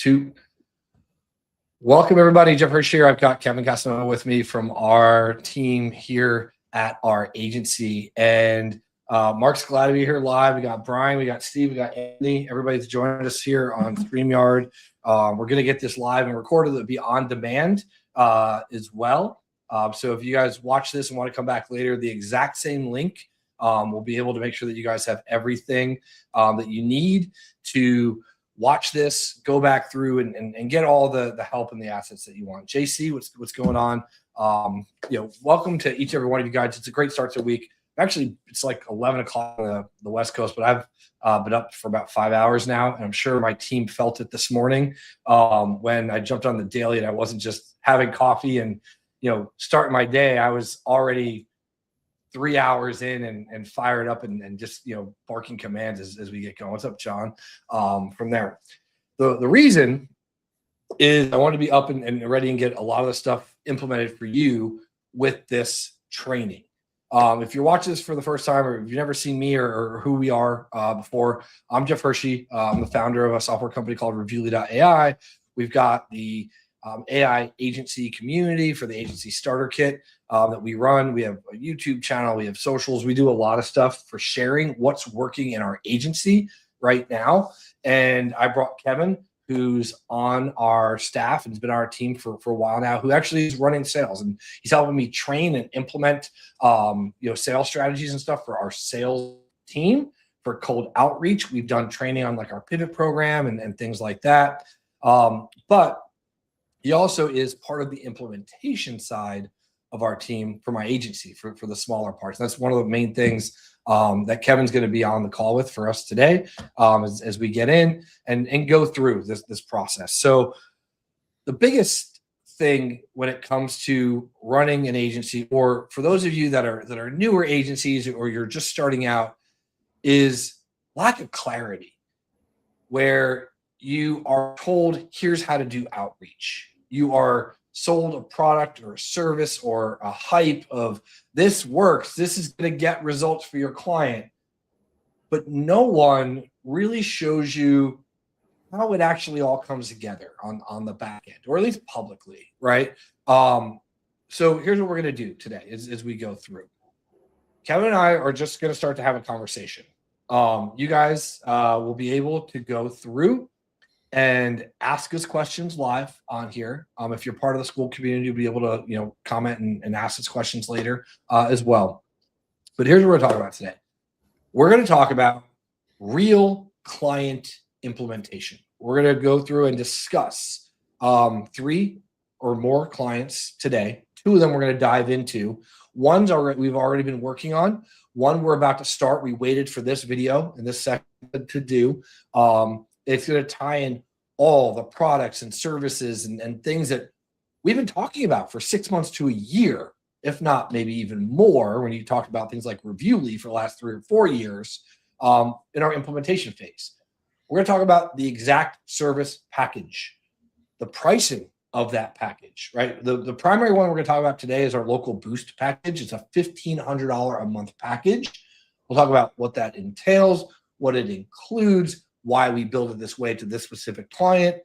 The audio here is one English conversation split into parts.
Two. Welcome everybody. Jeff Hirsch here. I've got Kevin Casanova with me from our team here at our agency, and Mark's glad to be here live. We got Brian, we got Steve, we got Anthony. Everybody's joined us here on StreamYard. We're going to get this live and recorded. It'll be on demand as well. So if you guys watch this and want to come back later, the exact same link, we'll be able to make sure that you guys have everything that you need to watch this, go back through and get all the help and the assets that you want. JC, what's going on? Welcome to each and every one of you guys. It's a great start to the week. Actually, it's like 11 o'clock on the West Coast, but I've been up for about 5 hours now, and I'm sure my team felt it this morning when I jumped on the daily and I wasn't just having coffee and starting my day. I was already 3 hours in and fired up and just barking commands as we get going. What's up, John? From there, the reason is I want to be up and ready and get a lot of the stuff implemented for you with this training. If you're watching this for the first time, or if you've never seen me or who we are before, I'm Jeff Hershey. I'm the founder of a software company called Reviewly.ai. We've got the AI agency community for the agency starter kit that we run. We have a YouTube channel. We have socials. We do a lot of stuff for sharing what's working in our agency right now. And I brought Kevin, who's on our staff and has been on our team for a while now, who actually is running sales, and he's helping me train and implement sales strategies and stuff for our sales team for cold outreach. We've done training on like our pivot program and things like that. But he also is part of the implementation side of our team for my agency for the smaller parts. That's one of the main things that Kevin's going to be on the call with for us today as we get in and go through this process. So the biggest thing when it comes to running an agency, or for those of you that are newer agencies or you're just starting out, is lack of clarity, where you are told, here's how to do outreach. You are sold a product or a service or a hype of this works, this is going to get results for your client, but no one really shows you how it actually all comes together on the back end, or at least publicly, right? So here's what we're going to do today as we go through. Kevin and I are just going to start to have a conversation. You guys will be able to go through and ask us questions live on here. If you're part of the school community, you'll be able to, comment and ask us questions later as well. But here's what we're talking about today. We're going to talk about real client implementation. We're going to go through and discuss 3 or more clients today. 2 of them we're going to dive into. One's we've already been working on. One we're about to start. We waited for this video and this second to do. It's going to tie in all the products and services and things that we've been talking about for 6 months to a year, if not maybe even more, when you talk about things like Reviewly for the last 3 or 4 years in our implementation phase. We're going to talk about the exact service package, the pricing of that package, right? The primary one we're going to talk about today is our Local Boost package. It's a $1,500 a month package. We'll talk about what that entails, what it includes, why we build it this way to this specific client.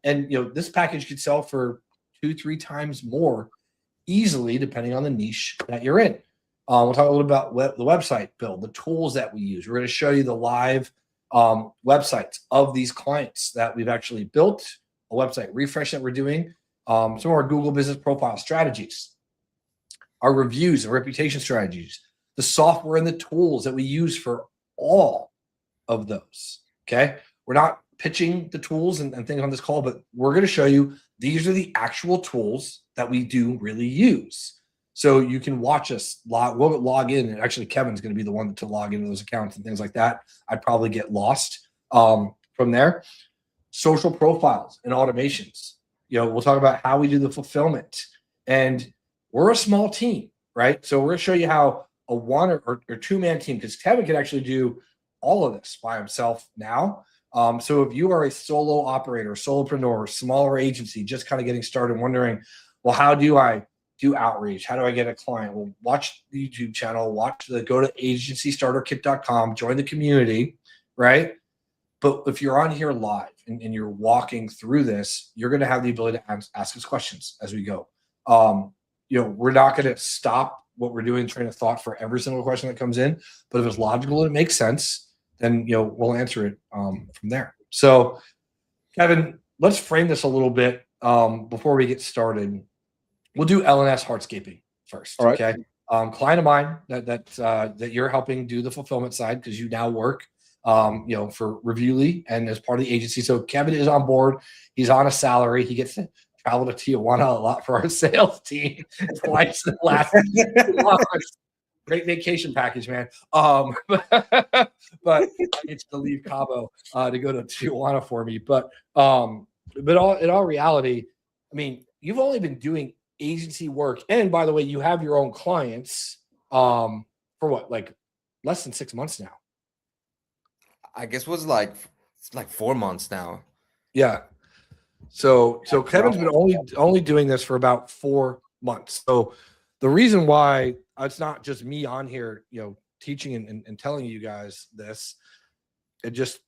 This package could sell for 2-3 times more easily, depending on the niche that you're in. We'll talk a little about the website build, the tools that we use. We're going to show you the live websites of these clients that we've actually built, a website refresh that we're doing, some of our Google business profile strategies, our reviews and reputation strategies, the software and the tools that we use for all of those. Okay. We're not pitching the tools and things on this call, but we're going to show you these are the actual tools that we do really use. So you can watch us we'll log in, and actually Kevin's going to be the one to log into those accounts and things like that. I'd probably get lost from there. Social profiles and automations. We'll talk about how we do the fulfillment, and we're a small team, right? So we're going to show you how a 1 or 2-man team, because Kevin can actually do all of this by himself now. So if you are a solo operator, solopreneur, smaller agency, just kind of getting started, wondering, well, how do I do outreach? How do I get a client? Well, watch the YouTube channel, go to agencystarterkit.com, join the community, right? But if you're on here live and you're walking through this, you're going to have the ability to ask us questions as we go. We're not going to stop what we're doing, train of thought for every single question that comes in. But if it's logical and it makes sense, then we'll answer it from there. So, Kevin, let's frame this a little bit before we get started. We'll do LNS hardscaping first. All right. Okay. Client of mine that you're helping do the fulfillment side because you now work for Reviewly and as part of the agency. So Kevin is on board. He's on a salary. He gets to travel to Tijuana a lot for our sales team twice in the last 2 months. Great vacation package, man. But I get to leave Cabo to go to Tijuana for me. But in all reality, I mean, you've only been doing agency work, and by the way, you have your own clients for what, like less than 6 months now. I guess it was like 4 months now. Yeah. So Kevin's been only doing this for about 4 months. So the reason why it's not just me on here, teaching and telling you guys this, and just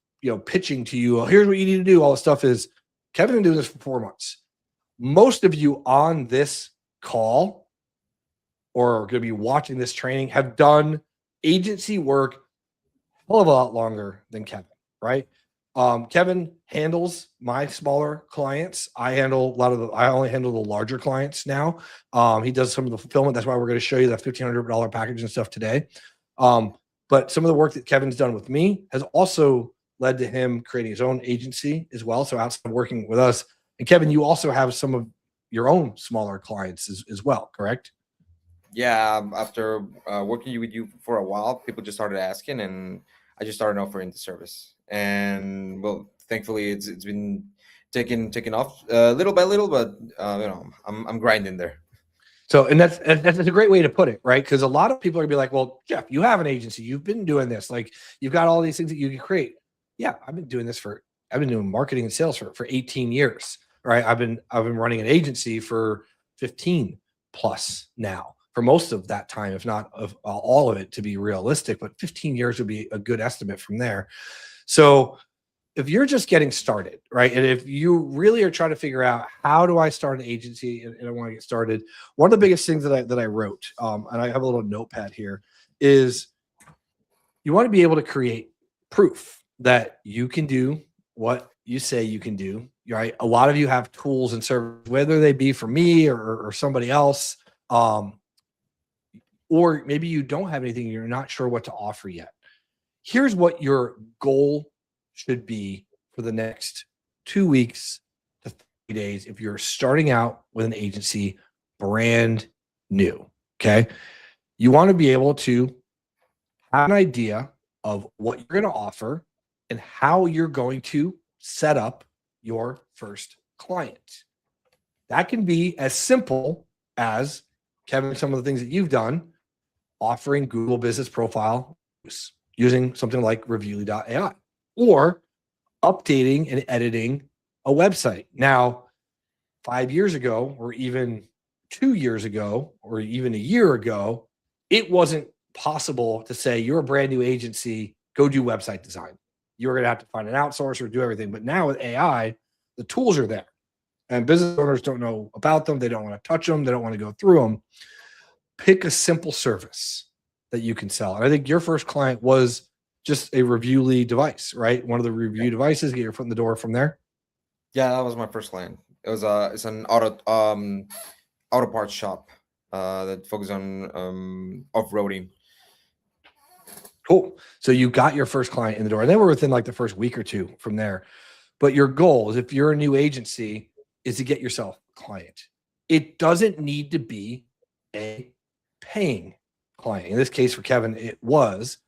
pitching to you, here's what you need to do, all this stuff, is Kevin's been doing this for 4 months. Most of you on this call or are going to be watching this training have done agency work a hell of a lot longer than Kevin, right? Kevin handles my smaller clients. I only handle the larger clients now. He does some of the fulfillment. That's why we're going to show you that $1,500 package and stuff today. But some of the work that Kevin's done with me has also led to him creating his own agency as well. So outside of working with us, and Kevin, you also have some of your own smaller clients as well, correct? Yeah. After working with you for a while, people just started asking, and I just started offering the service. And well, thankfully, it's been taking off little by little, but I'm grinding there. So, and that's a great way to put it, right? Because a lot of people are gonna be like, "Well, Jeff, you have an agency, you've been doing this, like you've got all these things that you can create." Yeah, I've been doing marketing and sales for 18 years. Right. I've been running an agency for 15 plus now, for most of that time, if not of all of it, to be realistic, but 15 years would be a good estimate from there. So if you're just getting started, right, and if you really are trying to figure out how do I start an agency and I want to get started, one of the biggest things that I wrote, and I have a little notepad here, is you want to be able to create proof that you can do what you say you can do. Right. A lot of you have tools and services, whether they be for me or somebody else, or maybe you don't have anything, you're not sure what to offer yet. Here's what your goal should be for the next 2 weeks to 30 days if you're starting out with an agency brand new. Okay. You want to be able to have an idea of what you're going to offer and how you're going to set up your first client. That can be as simple as, Kevin, some of the things that you've done, offering Google Business Profile using something like Reviewly.ai, or updating and editing a website. Now, 5 years ago, or even 2 years ago, or even a year ago, it wasn't possible to say you're a brand new agency, go do website design. You're going to have to find an outsourcer or do everything. But now with AI, the tools are there, and business owners don't know about them. They don't want to touch them. They don't want to go through them. Pick a simple service that you can sell. And I think your first client was just a Reviewly device, right? One of the review devices, get your foot in the door from there. Yeah, that was my first client. It was it's an auto parts shop that focuses on off-roading. Cool. So you got your first client in the door, and then we're within like the first week or two from there. But your goal is, if you're a new agency, is to get yourself a client. It doesn't need to be a paying client. In this case for Kevin, it was.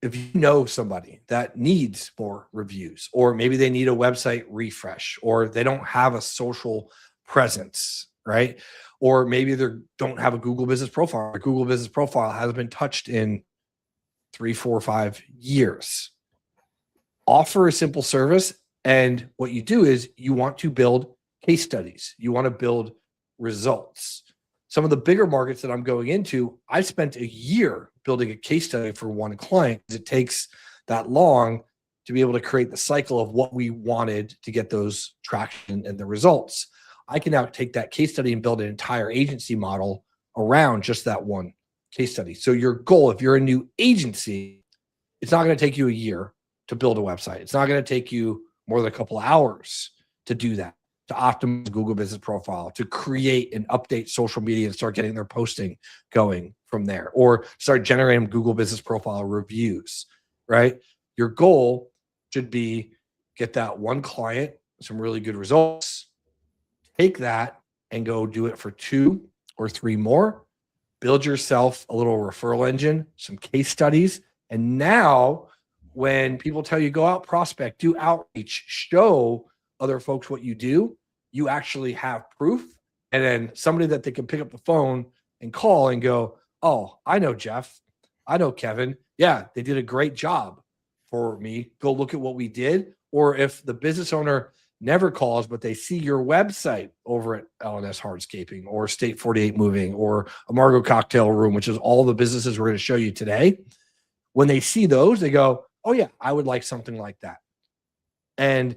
If you know somebody that needs more reviews, or maybe they need a website refresh, or they don't have a social presence, right? Or maybe they don't have a Google Business Profile. A Google Business Profile hasn't been touched in 3, 4, 5 years. Offer a simple service. And what you do is you want to build case studies. You want to build results. Some of the bigger markets that I'm going into, I spent a year building a case study for one client because it takes that long to be able to create the cycle of what we wanted to get those traction and the results. I can now take that case study and build an entire agency model around just that one case study. So your goal, if you're a new agency, it's not going to take you a year to build a website. It's not going to take you more than a couple of hours to do that, to optimize Google Business Profile, to create and update social media and start getting their posting going from there, or start generating Google Business Profile reviews, right? Your goal should be get that one client, some really good results, take that and go do it for 2 or 3 more, build yourself a little referral engine, some case studies. And now when people tell you go out, prospect, do outreach, show other folks what you do, you actually have proof. And then somebody that they can pick up the phone and call and go, oh, I know Jeff. I know Kevin. Yeah, they did a great job for me. Go look at what we did. Or if the business owner never calls, but they see your website over at LNS Hardscaping or State 48 Moving or Amargo Cocktail Room, which is all the businesses we're going to show you today. When they see those, they go, oh yeah, I would like something like that. And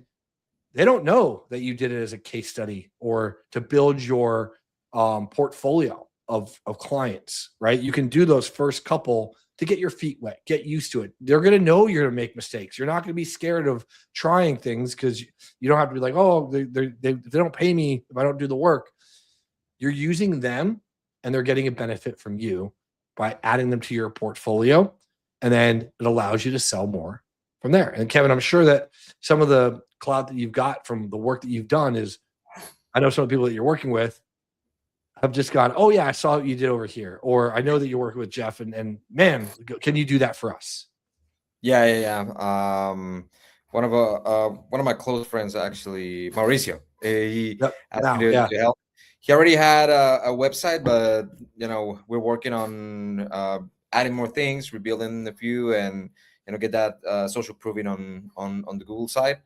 they don't know that you did it as a case study or to build your portfolio of clients, right? You can do those first couple to get your feet wet, get used to it. They're going to know you're going to make mistakes. You're not going to be scared of trying things because you don't have to be like, oh, they don't pay me if I don't do the work. You're using them and they're getting a benefit from you by adding them to your portfolio. And then it allows you to sell more from there. And Kevin, I'm sure that some of the clout that you've got from the work that you've done is, I know some of the people that you're working with have just gone, oh yeah, I saw what you did over here. Or I know that you're working with Jeff and man, can you do that for us? Yeah. One of my close friends, actually, Mauricio, he Yep. asked Now, me yeah. to help. He already had a website, but we're working on adding more things, rebuilding a few, and get that social proving on the Google side.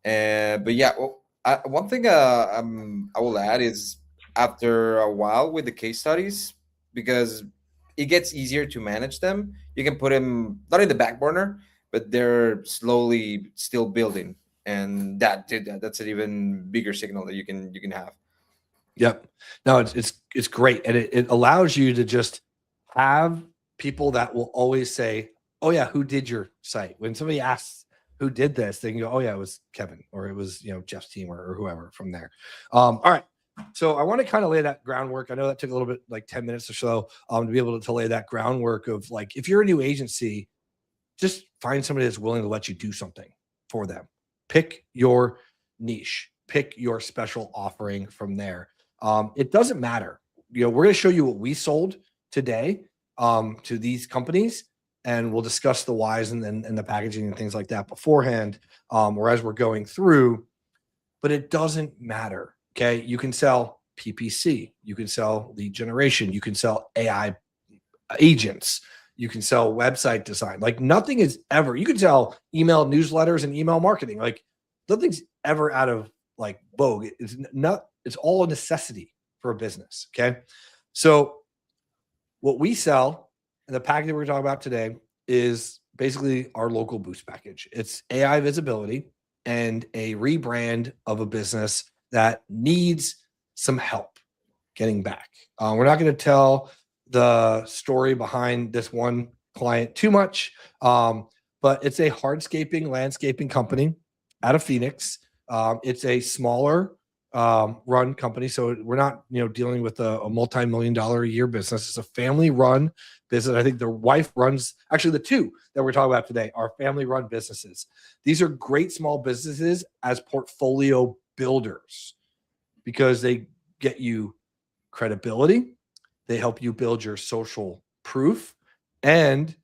But yeah, one thing I will add is after a while with the case studies, because it gets easier to manage them. You can put them not in the back burner, but they're slowly still building, and that's an even bigger signal that you can have. Yep. No, it's great. And it allows you to just have people that will always say, oh yeah, who did your site? When somebody asks who did this, they can go, oh yeah, it was Kevin, or it was, Jeff's team or whoever from there. All right. So I want to kind of lay that groundwork. I know that took a little bit, like 10 minutes or so, to be able to lay that groundwork of like, if you're a new agency, just find somebody that's willing to let you do something for them. Pick your niche, pick your special offering from there. It doesn't matter. We're going to show you what we sold today to these companies, and we'll discuss the whys and the packaging and things like that beforehand, or as we're going through. But it doesn't matter. Okay, you can sell PPC, you can sell lead generation, you can sell AI agents, you can sell website design. Like nothing is ever. You can sell email newsletters and email marketing. Like nothing's ever out of like vogue. It's not. It's all a necessity for a business. Okay. So what we sell and the package that we're talking about today is basically our local boost package. It's AI visibility and a rebrand of a business that needs some help getting back. We're not going to tell the story behind this one client too much, but it's a hardscaping landscaping company out of Phoenix. It's a smaller run company, so we're not dealing with a multi-million-dollar a year business. It's a family-run business. I think their wife runs, actually the two that we're talking about today are family-run businesses. These are great small businesses as portfolio builders because they get you credibility, they help you build your social proof, and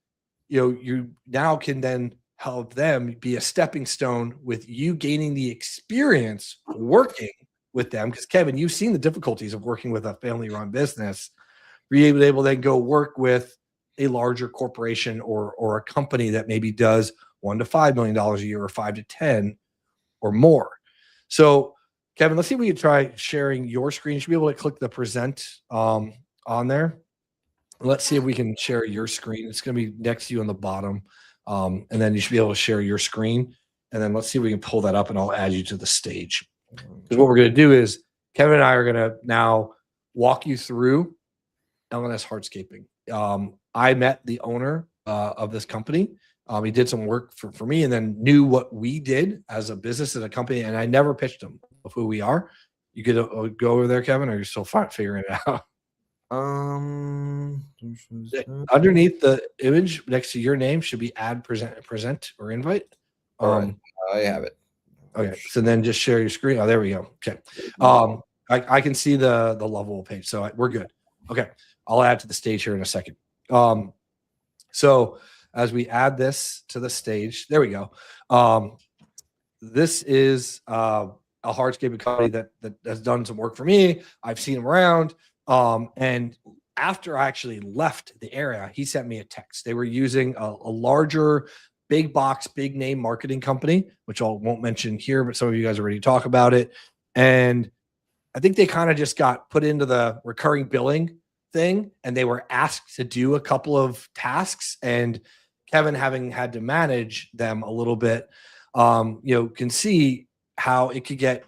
you now can then help them be a stepping stone with you gaining the experience working with them. Because Kevin, you've seen the difficulties of working with a family-run business. Be able to then go work with a larger corporation or a company that maybe does $1 to $5 million a year or 5 to 10 or more. So Kevin, let's see if we can try sharing your screen. You should be able to click the present on there. Let's see if we can share your screen. It's going to be next to you on the bottom. And then you should be able to share your screen. And then let's see if we can pull that up, and I'll add you to the stage. Because what we're going to do is Kevin and I are going to now walk you through LNS hardscaping. I met the owner of this company. He did some work for me, and then knew what we did as a business and a company. And I never pitched him of who we are. You could go over there, Kevin, or you're still figuring it out? Underneath the image next to your name should be add, present or invite. Right. I have it. Okay, so then just share your screen. Oh, there we go. Okay. I can see the level page, so we're good. Okay, I'll add to the stage here in a second. So as we add this to the stage, there we go. This is a hardscaping company that has done some work for me. I've seen him around. And after I actually left the area, he sent me a text. They were using a larger, big box, big name marketing company, which I won't mention here, but some of you guys already talk about it. And I think they kind of just got put into the recurring billing thing, and they were asked to do a couple of tasks. And Kevin, having had to manage them a little bit, can see how it could get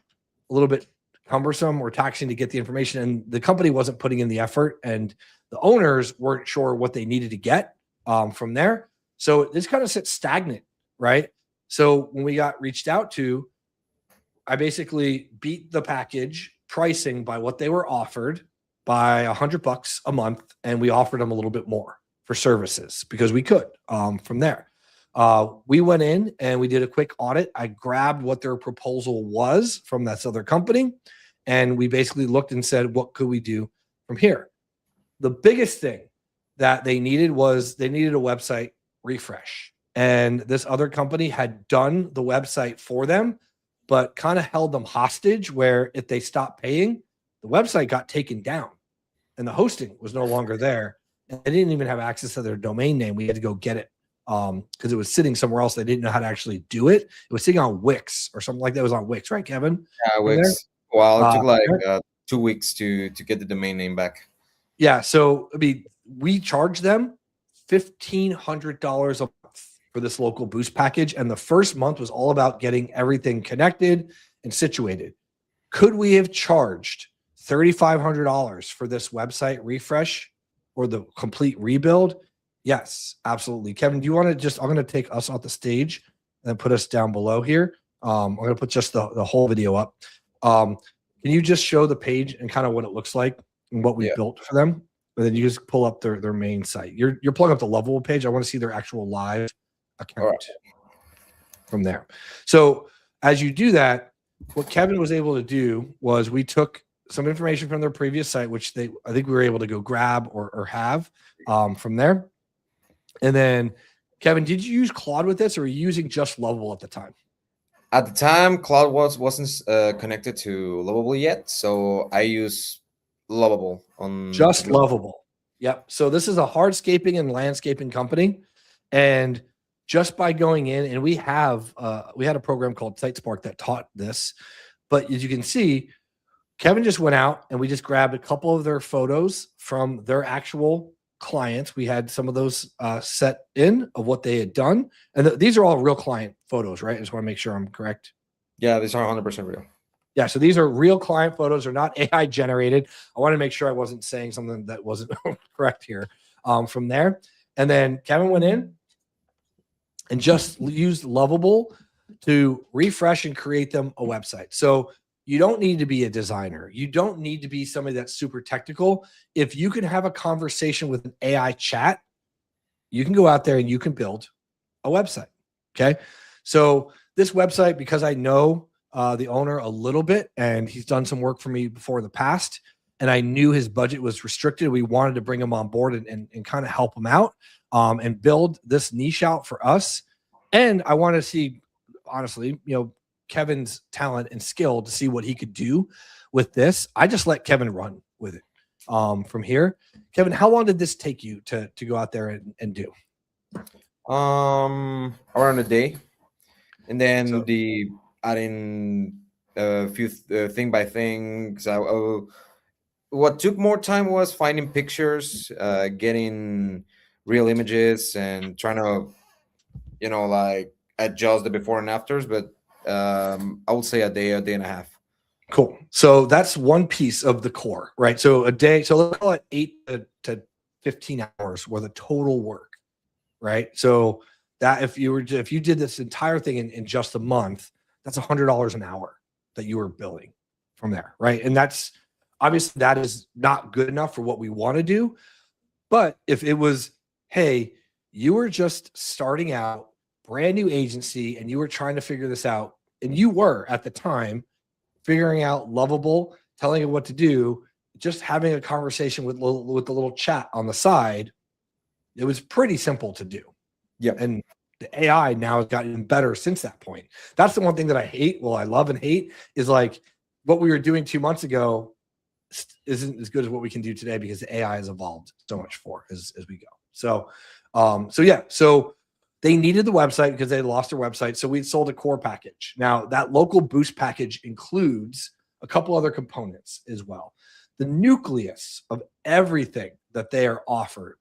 a little bit cumbersome or taxing to get the information, and the company wasn't putting in the effort, and the owners weren't sure what they needed to get from there. So this kind of sits stagnant, right? So when we got reached out to, I basically beat the package pricing by what they were offered by $100 a month, and we offered them a little bit more for services because we could from there. We went in and we did a quick audit. I grabbed what their proposal was from that other company, and we basically looked and said, what could we do from here? The biggest thing that they needed was they needed a website refresh. And this other company had done the website for them, but kind of held them hostage where if they stopped paying, the website got taken down and the hosting was no longer there. And they didn't even have access to their domain name. We had to go get it because it was sitting somewhere else. They didn't know how to actually do it. It was sitting on Wix or something like that. It was on Wix, right, Kevin? Yeah, Wix. Well, it took like 2 weeks to get the domain name back. Yeah. So, I mean, we charged them $1,500 a month for this local boost package. And the first month was all about getting everything connected and situated. Could we have charged $3,500 for this website refresh or the complete rebuild? Yes, absolutely. Kevin, do you want to I'm going to take us off the stage and put us down below here. I'm going to put just the whole video up. Can you just show the page and kind of what it looks like and what we built for them? And then you just pull up their main site. You're pulling up the Lovable page. I want to see their actual live account from there. So as you do that, what Kevin was able to do was we took some information from their previous site, which I think we were able to go grab or have from there. And then, Kevin, did you use Claude with this, or were you using just Lovable at the time? At the time, Claude wasn't connected to Lovable yet, so I use Lovable on just Lovable. Yep. So this is a hardscaping and landscaping company, and just by going in, and we had a program called SiteSpark that taught this, but as you can see, Kevin just went out and we just grabbed a couple of their photos from their actual clients. We had some of those set in of what they had done, and these are all real client photos, right? I just want to make sure I'm correct. Yeah, these are 100% real. Yeah, so these are real client photos. They're not AI generated. I want to make sure I wasn't saying something that wasn't correct here. From there, and then Kevin went in and just used Lovable to refresh and create them a website. So you don't need to be a designer. You don't need to be somebody that's super technical. If you can have a conversation with an AI chat, you can go out there and you can build a website. Okay. So this website, because I know the owner a little bit and he's done some work for me before in the past, and I knew his budget was restricted, we wanted to bring him on board and kind of help him out and build this niche out for us. And I want to see, honestly, Kevin's talent and skill to see what he could do with this. I just let Kevin run with it from here. Kevin, how long did this take you to go out there and do? Around a day. And then adding a few thing by thing. What took more time was finding pictures, getting real images, and trying to like adjust the before and afters, but I would say a day and a half. Cool. So that's one piece of the core, right? So a day, so let's call it 8 to 15 hours worth of total work, right? So that if you did this entire thing in just a month, that's $100 an hour that you were billing from there, right? And that's obviously that is not good enough for what we want to do. But if it was, hey, you were just starting out, brand new agency, and you were trying to figure this out, and you were at the time figuring out Lovable, telling it what to do, just having a conversation with the little chat on the side, it was pretty simple to do. Yeah. And the AI now has gotten better since that point. That's the one thing that I hate. Well, I love and hate is like what we were doing 2 months ago isn't as good as what we can do today because the AI has evolved so much as we go. So, so they needed the website because they lost their website. So we sold a core package. Now that local boost package includes a couple other components as well. The nucleus of everything that they are offered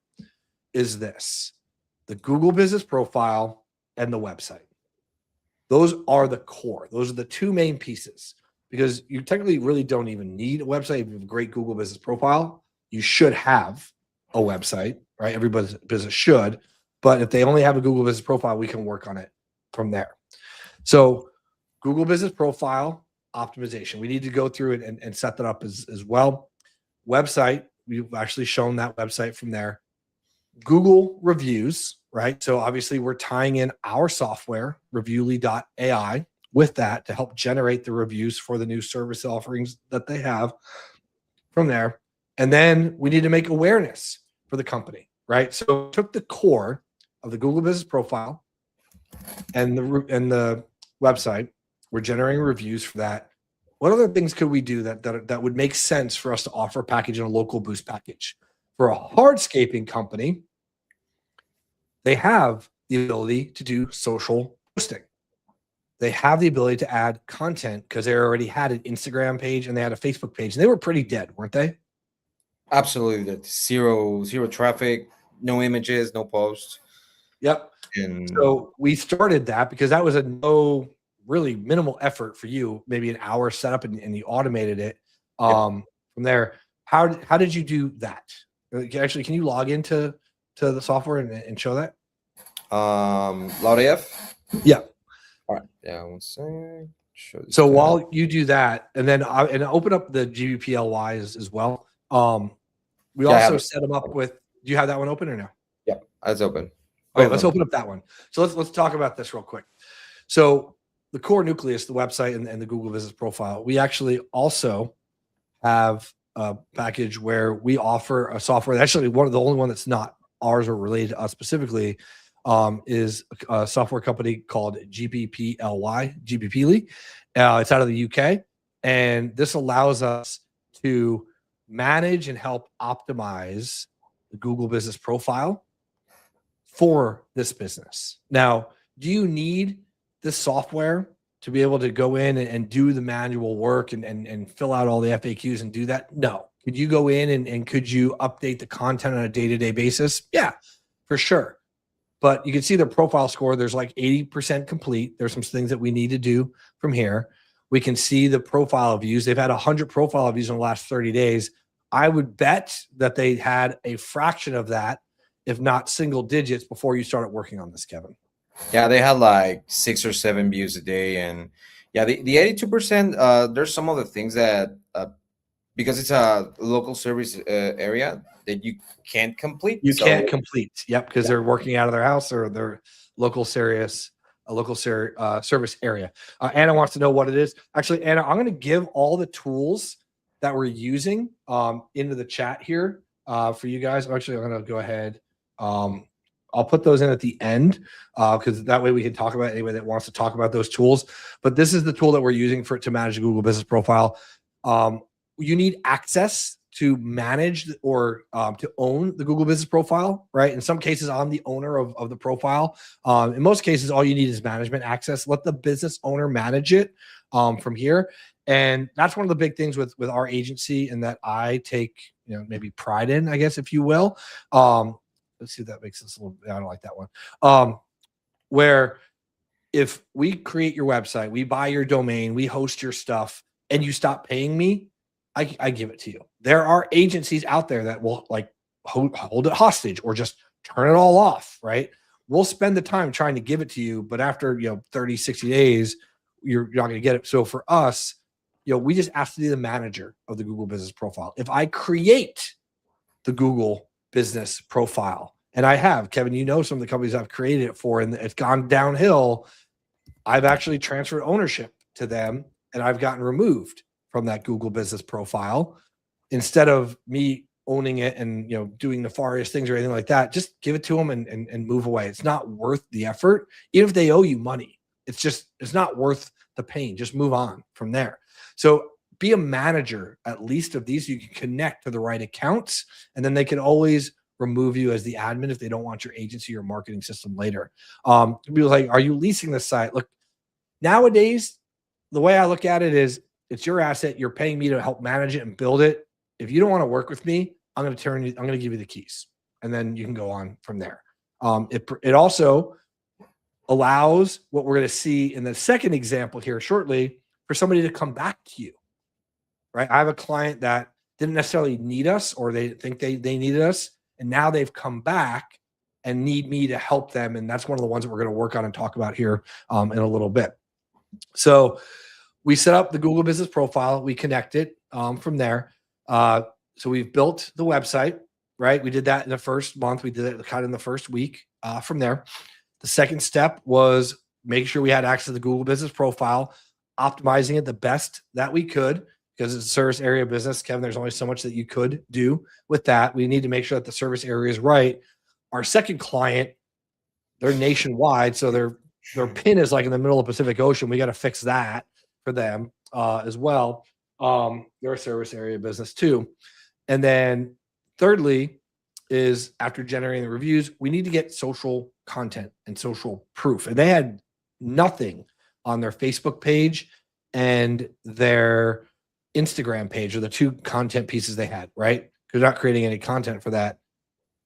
is this: the Google business profile and the website. Those are the core. Those are the two main pieces because you technically really don't even need a website. If you have a great Google business profile, you should have a website, right? Everybody's business should. But if they only have a Google business profile, we can work on it from there. So Google business profile optimization, we need to go through it and set that up as well. Website, we've actually shown that website from there. Google reviews, right? So obviously we're tying in our software, Reviewly.ai, with that to help generate the reviews for the new service offerings that they have from there. And then we need to make awareness for the company, right? So took the core of the Google business profile and the website. We're generating reviews for that. What other things could we do that would make sense for us to offer a package in a local boost package? For a hardscaping company, they have the ability to do social posting. They have the ability to add content because they already had an Instagram page and they had a Facebook page, and they were pretty dead, weren't they? Absolutely. That zero traffic, no images, no posts. Yep. And so we started that because that was really minimal effort for you, maybe an hour setup, and you automated it. From there, how did you do that? Actually, can you log into the software and show that? Loud AF? Yeah. All right. Yeah, one second. So while you do that, and then and open up the GBPLYs as well. We also set them up with. Do you have that one open or no? Yeah, it's open. Okay, let's open up that one. So let's talk about this real quick. So the core nucleus, the website and the Google business profile, we actually also have a package where we offer a software. Actually, the only one that's not ours or related to us specifically is a software company called GBPLY. It's out of the UK, and this allows us to manage and help optimize the Google business profile for this business. Now, do you need this software to be able to go in and do the manual work and fill out all the FAQs and do that? No. Could you go in and could you update the content on a day-to-day basis? Yeah, for sure. But you can see their profile score. There's like 80% complete. There's some things that we need to do from here. We can see the profile views. They've had 100 profile views in the last 30 days. I would bet that they had a fraction of that, if not single digits, before you started working on this, Kevin. Yeah, they had like 6 or 7 views a day. And yeah, the 82%, there's some other things that, because it's a local service area, that you can't complete. You can't complete. Yep, because they're working out of their house or their local service area. Anna wants to know what it is. Actually, Anna, I'm going to give all the tools that we're using into the chat here for you guys. Actually, I'm going to go ahead. I'll put those in at the end because that way we can talk about anybody that wants to talk about those tools. But this is the tool that we're using to manage the Google business profile. You need access to manage or to own the Google business profile, right? In some cases, I'm the owner of the profile. In most cases, all you need is management access. Let the business owner manage it from here. And that's one of the big things with our agency, and that I take, maybe pride in, I guess, if you will. Let's see if that makes this a little, I don't like that one. where if we create your website, we buy your domain, we host your stuff, and you stop paying me, I give it to you. There are agencies out there that will like hold it hostage or just turn it all off, right? We'll spend the time trying to give it to you, but after 30, 60 days, you're not going to get it. So for us, we just ask to be the manager of the Google business profile. If I create the Google business profile, and I have, Kevin, some of the companies I've created it for, and it's gone downhill, I've actually transferred ownership to them and I've gotten removed from that Google business profile. Instead of me owning it and doing nefarious things or anything like that, just give it to them and move away. It's not worth the effort. Even if they owe you money, it's not worth the pain. Just move on from there. So be a manager at least of these. You can connect to the right accounts, and then they can always remove you as the admin if they don't want your agency or marketing system later. Be like, are you leasing the site? Look, nowadays, the way I look at it is it's your asset. You're paying me to help manage it and build it. If you don't want to work with me, I'm going to give you the keys, and then you can go on from there. It also allows what we're going to see in the second example here shortly for somebody to come back to you, right? I have a client that didn't necessarily need us, or they think they needed us, and now they've come back and need me to help them. And that's one of the ones that we're going to work on and talk about here in a little bit. So we set up the Google business profile. We connect it from there. So we've built the website, right? We did that in the first month. We did it kind of in the first week from there. The second step was make sure we had access to the Google business profile, optimizing it the best that we could, because it's a service area business. Kevin, there's only so much that you could do with that. We need to make sure that the service area is right. Our second client, they're nationwide, so their pin is like in the middle of the Pacific Ocean. We got to fix that for them as well. They're a service area business too. And then thirdly is after generating the reviews, we need to get social content and social proof. And they had nothing on their Facebook page and their Instagram page, or the two content pieces they had, right? They're not creating any content for that.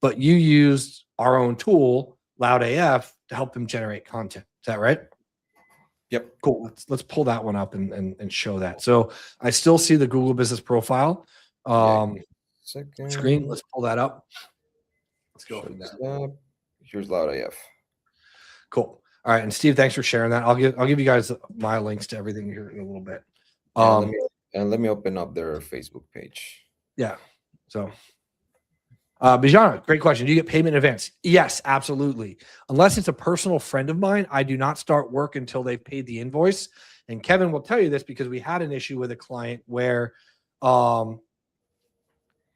But you used our own tool, Loud AF, to help them generate content. Is that right? Yep. Cool. Let's pull that one up and show that. So I still see the Google business profile screen. Let's pull that up. Let's go through that. Here's Loud AF. Cool. All right. And Steve, thanks for sharing that. I'll give you guys my links to everything here in a little bit. Let me open up their Facebook page. Yeah. So Bijana, great question. Do you get payment in advance? Yes, absolutely. Unless it's a personal friend of mine, I do not start work until they've paid the invoice. And Kevin will tell you this because we had an issue with a client where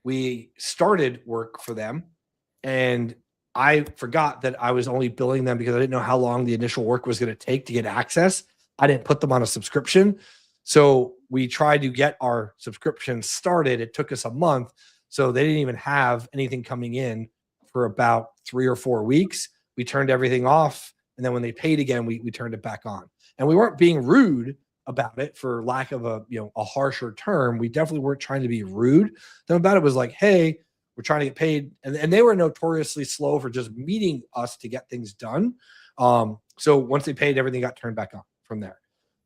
we started work for them and I forgot that I was only billing them because I didn't know how long the initial work was going to take to get access. I didn't put them on a subscription. So we tried to get our subscription started. It took us a month. So they didn't even have anything coming in for about 3 or 4 weeks. We turned everything off. And then when they paid again, we turned it back on. And we weren't being rude about it for lack of a harsher term. We definitely weren't trying to be rude. Then about it was like, hey, we're trying to get paid. And they were notoriously slow for just meeting us to get things done. So once they paid, everything got turned back on from there.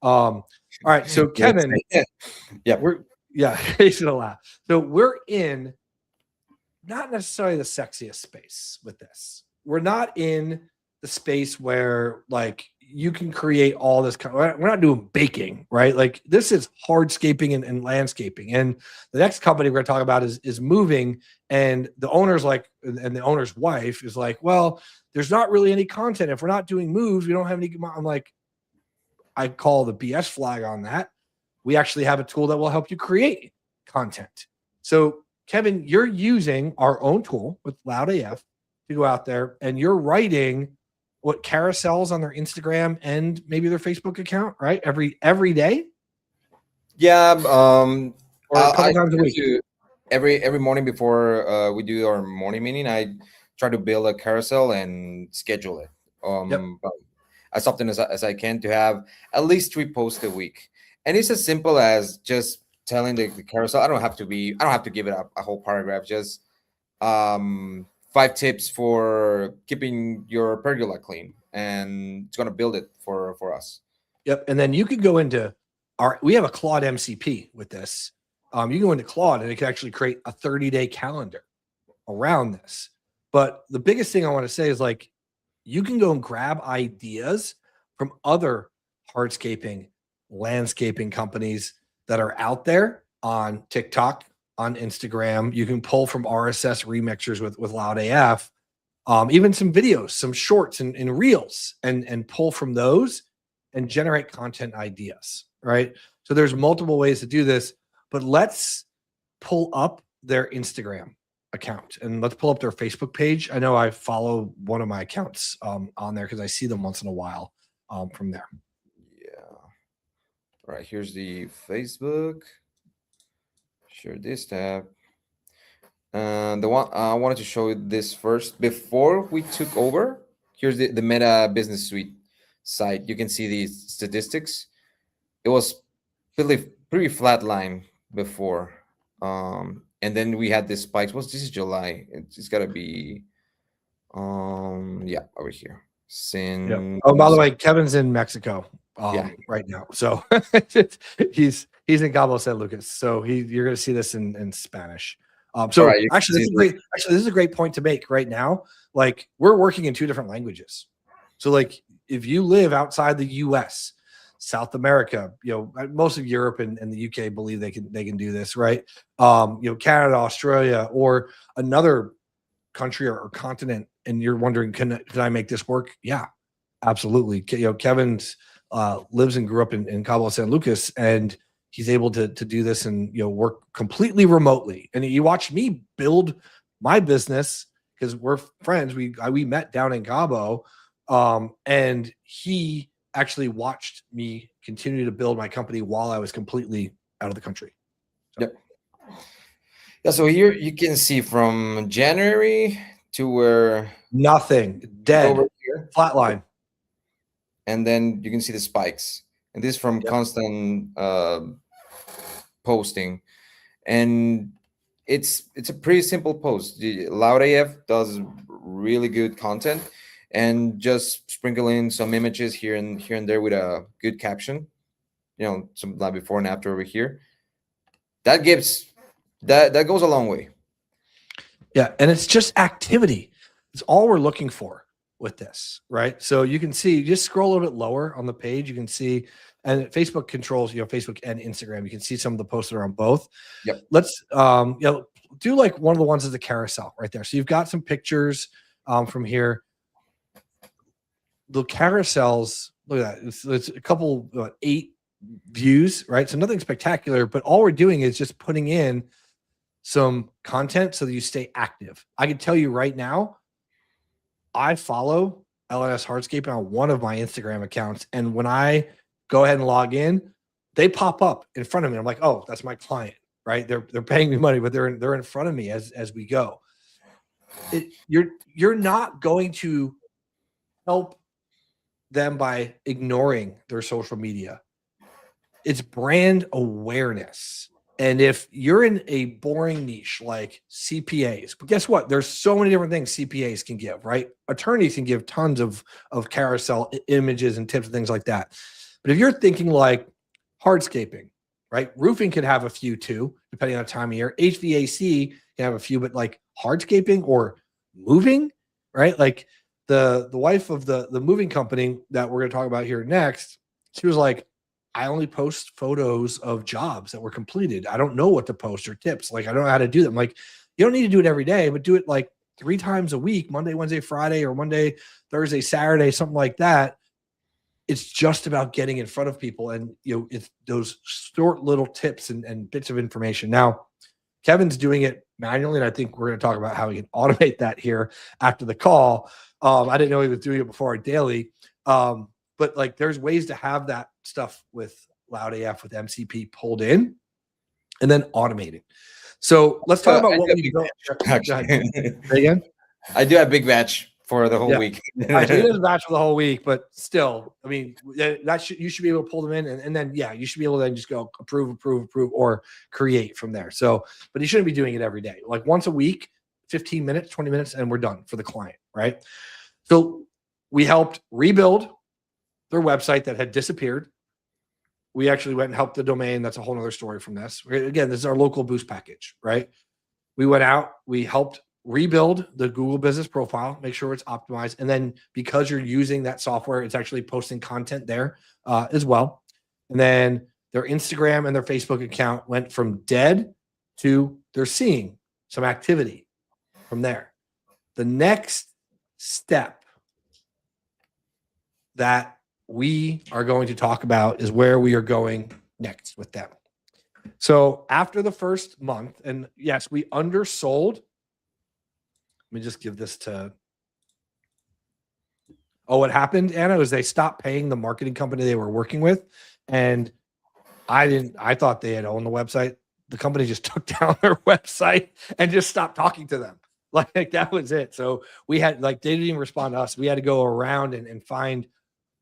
All right. So Kevin, he's gonna laugh. So we're in not necessarily the sexiest space with this. We're not in the space where like you can create all this we're not doing baking, right? Like this is hardscaping and landscaping. And the next company we're going to talk about is moving. And the owner's like, and the owner's wife is like, well, there's not really any content. If we're not doing moves, we don't have any. I'm like, I call the BS flag on that. We actually have a tool that will help you create content. So Kevin, you're using our own tool with Loud AF to go out there and you're writing what carousels on their Instagram and maybe their Facebook account, right? Every day. Yeah. Or a couple times a week. Every morning before we do our morning meeting, I try to build a carousel and schedule it. As often as I can to have at least 3 posts a week. And it's as simple as just telling the carousel. I don't have to give it a whole paragraph. Just 5 tips for keeping your pergola clean. and it's going to build it for us. Yep. And then you could go into we have a Claude MCP with this. You can go into Claude and it can actually create a 30-day calendar around this. But the biggest thing I want to say is like, you can go and grab ideas from other hardscaping, landscaping companies that are out there on TikTok, on Instagram. You can pull from RSS remixers with Loud AF, even some videos, some shorts and reels, and pull from those and generate content ideas, right? So there's multiple ways to do this, but let's pull up their Instagram account and let's pull up their Facebook page. I know I follow one of my accounts on there because I see them once in a while from there. Yeah. All right. Here's the Facebook. Share this tab. The one I wanted to show you this first before we took over. Here's the Meta Business Suite site. You can see the statistics. It was pretty flat line before. And then we had this spikes. This is July. It's got to be yeah, over here. Since Oh, by the way, Kevin's in Mexico right now. So he's in Cabo San Lucas. So you're gonna see this in Spanish. So right, this is a great point to make right now. Like, we're working in 2 different languages. So like, if you live outside the US, South America, most of Europe and the UK believe they can do this, right? Canada, Australia, or another country or continent, and you're wondering, can I make this work? Yeah, absolutely. Kevin's lives and grew up in Cabo San Lucas, and he's able to do this and work completely remotely. And he watched me build my business because we're friends. We met down in Cabo, and he actually watched me continue to build my company while I was completely out of the country. So. Yep. Yeah, so here you can see from January to where nothing, dead, over here, flat line. And then you can see the spikes. And this is from constant posting. And it's a pretty simple post. Loud AF does really good content, and just sprinkle in some images here and there with a good caption, some like before and after over here. That goes a long way. Yeah, and it's just activity. It's all we're looking for with this, right? So you can see, just scroll a little bit lower on the page, you can see, and Facebook controls, Facebook and Instagram. You can see some of the posts that are on both. Yep. Let's do like one of the ones as a carousel right there. So you've got some pictures from here. The carousels, look at that. It's a couple, 8 views, right? So nothing spectacular, but all we're doing is just putting in some content so that you stay active. I can tell you right now, I follow LNS Hardscaping on one of my Instagram accounts, and when I go ahead and log in, they pop up in front of me. I'm like, oh, that's my client, right? They're paying me money, but they're in front of me as we go. You're not going to help them by ignoring their social media. It's brand awareness. And if you're in a boring niche like CPAs, but guess what? There's so many different things CPAs can give, right? Attorneys can give tons of carousel images and tips and things like that. But if you're thinking like hardscaping, right? Roofing can have a few too, depending on the time of year. HVAC can have a few, but like hardscaping or moving, right? Like the wife of the moving company that we're going to talk about here next, she was like, I only post photos of jobs that were completed. I don't know what to post or tips. Like, I don't know how to do them. Like, you don't need to do it every day, but do it like 3 times a week, Monday, Wednesday, Friday, or Monday, Thursday, Saturday, something like that. It's just about getting in front of people, and it's those short little tips and bits of information. Now, Kevin's doing it manually, and I think we're going to talk about how we can automate that here after the call. I didn't know he was doing it before our daily. But like, there's ways to have that stuff with Loud AF with MCP pulled in and then automated. So let's talk about what we built. Again, I do have big batch for the whole week. I do have a batch for the whole week, but still, I mean, you should be able to pull them in, and then you should be able to then just go approve, or create from there. So, but you shouldn't be doing it every day. Like once a week, 15 minutes, 20 minutes, and we're done for the client, right? So We helped rebuild their website that had disappeared. We actually went and helped the domain. That's a whole nother story from this. Again, this is our local boost package, right? We went out, we helped rebuild the Google business profile, make sure it's optimized. And then because you're using that software, it's actually posting content there as well. And then their Instagram and their Facebook account went from dead to they're seeing some activity from there. The next step that we are going to talk about is where we are going next with them. So after the first month, and yes, we undersold. Let me just give this to. Oh, what happened, Anna, is they stopped paying the marketing company they were working with. And I thought they had owned the website. The company just took down their website and just stopped talking to them. Like that was it. So we had, like, they didn't even respond to us. We had to go around and find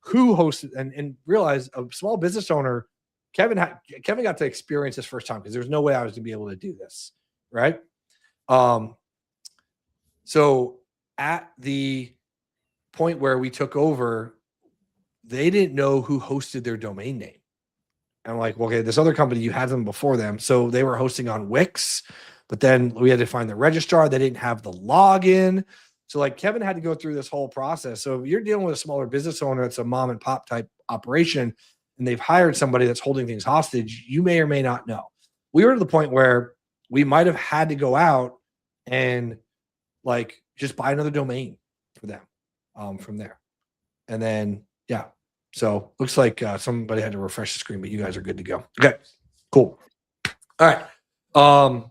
who hosted and realize a small business owner. Kevin got to experience this first time because there's no way I was going to be able to do this. Right. So at the point where we took over, they didn't know who hosted their domain name. And I'm like, well, okay, this other company, you had them before them. So they were hosting on Wix, but then we had to find the registrar. They didn't have the login. So like Kevin had to go through this whole process. So if you're dealing with a smaller business owner, it's a mom and pop type operation, and they've hired somebody that's holding things hostage, you may or may not know. We were to the point where we might have had to go out and like just buy another domain for them from there. And then, yeah. So looks like somebody had to refresh the screen, but you guys are good to go. Okay, cool. All right.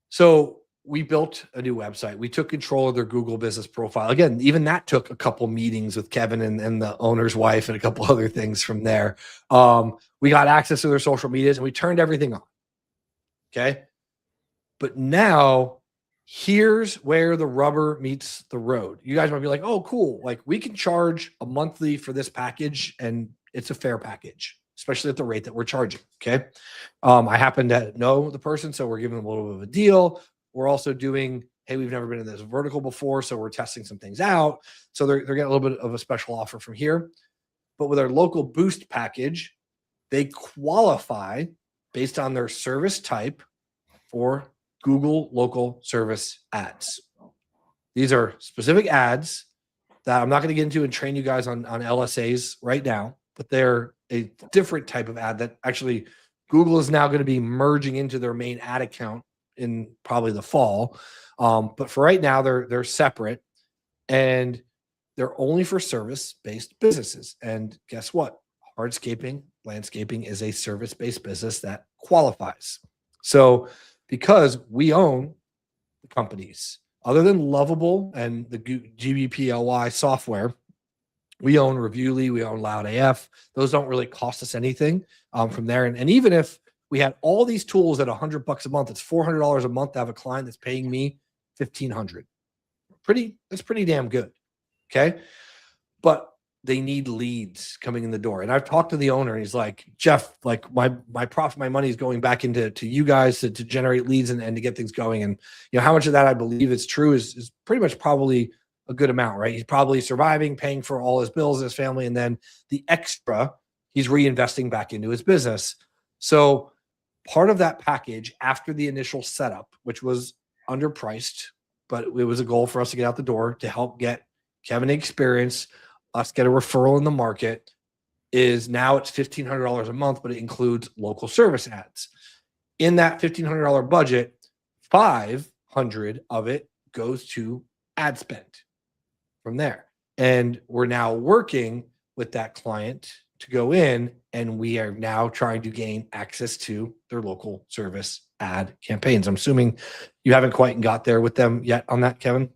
So we built a new website. We took control of their Google business profile. Again, even that took a couple meetings with Kevin and the owner's wife and a couple other things from there. We got access to their social medias and we turned everything on. Okay. But now here's where the rubber meets the road. You guys might be like, oh, cool. Like we can charge a monthly for this package and it's a fair package, especially at the rate that we're charging. Okay. I happen to know the person, so we're giving them a little bit of a deal. We're also doing, hey, we've never been in this vertical before, so we're testing some things out. So they're getting a little bit of a special offer from here. But with our local boost package, they qualify based on their service type for Google local service ads. These are specific ads that I'm not going to get into and train you guys on LSAs right now, but they're a different type of ad that actually Google is now going to be merging into their main ad account in probably the fall. But for right now, they're separate and they're only for service-based businesses. And guess what? Hardscaping, landscaping is a service-based business that qualifies. So because we own the companies, other than Lovable and the GBPLY software, we own Reviewly, we own Loud AF. Those don't really cost us anything from there. And even if we had all these tools at $100 a month, it's $400 a month to have a client that's paying me $1,500. That's pretty damn good. Okay. But they need leads coming in the door. And I've talked to the owner and he's like, Jeff, like my profit, my money is going back into you guys to generate leads and to get things going. And you know, how much of that I believe is true is pretty much probably a good amount, right? He's probably surviving, paying for all his bills, his family, and then the extra he's reinvesting back into his business. So part of that package after the initial setup, which was underpriced, but it was a goal for us to get out the door to help get Kevin experience, us get a referral in the market, is now it's $1,500 a month, but it includes local service ads. In that $1,500 budget, $500 of it goes to ad spend from there. And we're now working with that client to go in, and we are now trying to gain access to their local service ad campaigns. I'm assuming you haven't quite got there with them yet on that, Kevin?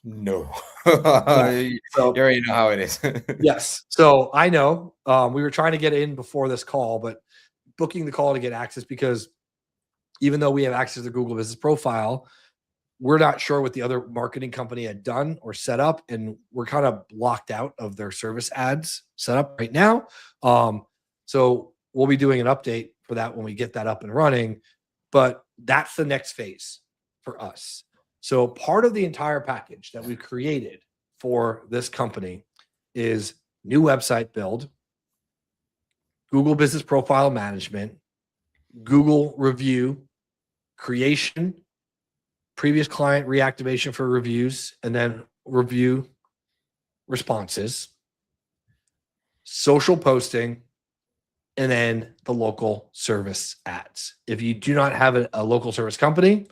No. Yeah. So, you already know how it is. yes. So I know we were trying to get in before this call, but booking the call to get access, because even though we have access to the Google business profile, we're not sure what the other marketing company had done or set up, and we're kind of blocked out of their service ads set up right now. So we'll be doing an update for that when we get that up and running, but that's the next phase for us. So part of the entire package that we created for this company is new website build, Google Business Profile Management, Google review, creation, previous client reactivation for reviews, and then review responses, social posting, and then the local service ads. If you do not have a local service company,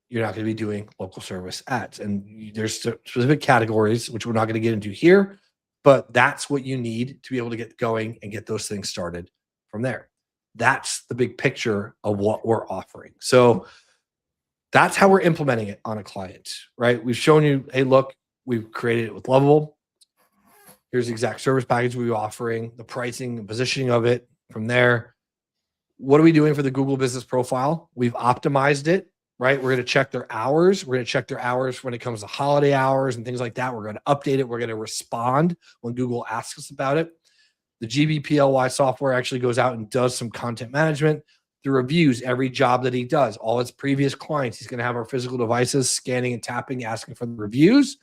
you're not going to be doing local service ads. And there's specific categories, which we're not going to get into here, but that's what you need to be able to get going and get those things started from there. That's the big picture of what we're offering. So that's how we're implementing it on a client, right? We've shown you, hey, look, we've created it with Lovable. Here's the exact service package we're offering, the pricing and positioning of it. From there, what are we doing for the Google Business Profile? We've optimized it, right? We're going to check their hours. We're going to check their hours when it comes to holiday hours and things like that. We're going to update it. We're going to respond when Google asks us about it. The GBPLY software actually goes out and does some content management. The reviews, every job that he does, all his previous clients, he's going to have our physical devices scanning and tapping, asking for the reviews.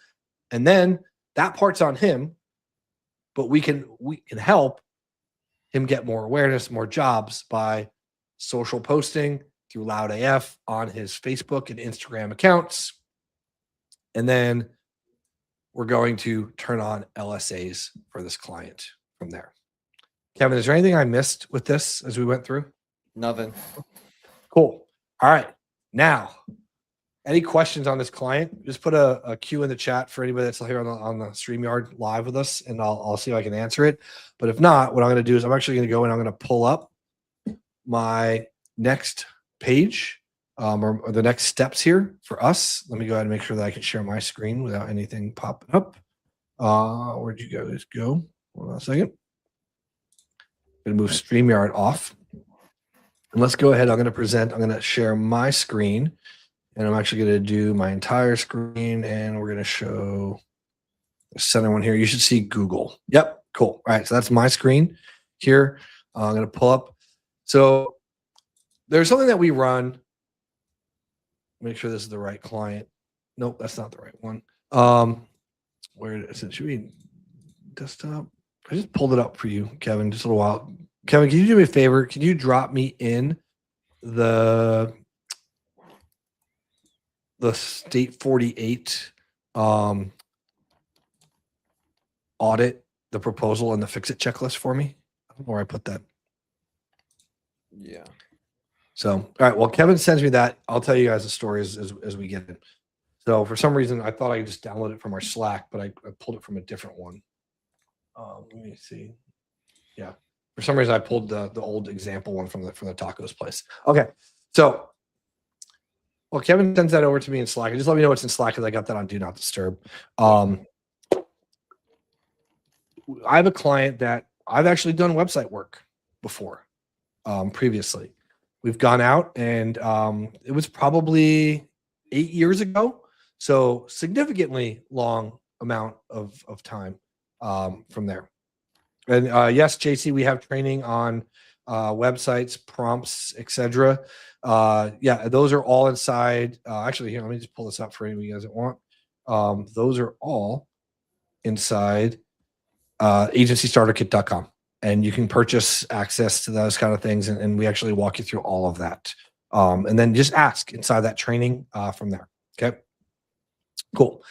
And then that part's on him, but we can help him get more awareness, more jobs by social posting through Loud AF on his Facebook and Instagram accounts. And then we're going to turn on LSAs for this client from there. Kevin, is there anything I missed with this as we went through? Nothing. Cool. All right. Now, any questions on this client? Just put a Q in the chat for anybody that's here on the StreamYard live with us, and I'll see if I can answer it. But if not, what I'm going to do is I'm actually going to go and I'm going to pull up my next page or the next steps here for us. Let me go ahead and make sure that I can share my screen without anything popping up. Where'd you guys go? Hold on a second. I'm going to move StreamYard off. And let's go ahead. I'm going to share my screen. And I'm actually going to do my entire screen, and we're going to show the center one here. You should see Google. Yep, cool. All right, so that's my screen here. I'm going to pull up. So there's something that we run. Make sure this is the right client. Nope, that's not the right one. Where is it? Should we desktop? I just pulled it up for you, Kevin, just a little while. Kevin, can you do me a favor? Can you drop me in the state 48 audit, the proposal, and the fix it checklist for me? I don't know where I put that. Yeah. So, all right. Well, Kevin sends me that. I'll tell you guys the story as we get it. So for some reason, I thought I could just download it from our Slack, but I pulled it from a different one. Let me see. Yeah. For some reason, I pulled the old example one from the tacos place. Okay. So, well, Kevin sends that over to me in Slack. Just let me know what's in Slack because I got that on Do Not Disturb. I have a client that I've actually done website work before, previously. We've gone out and it was probably 8 years ago. So significantly long amount of time from there. And yes, JC, we have training on websites, prompts, etc. Yeah, those are all inside. Actually, here, let me just pull this up for any of you guys that want. Those are all inside agencystarterkit.com. And you can purchase access to those kind of things. And we actually walk you through all of that. And then just ask inside that training from there. Okay, cool.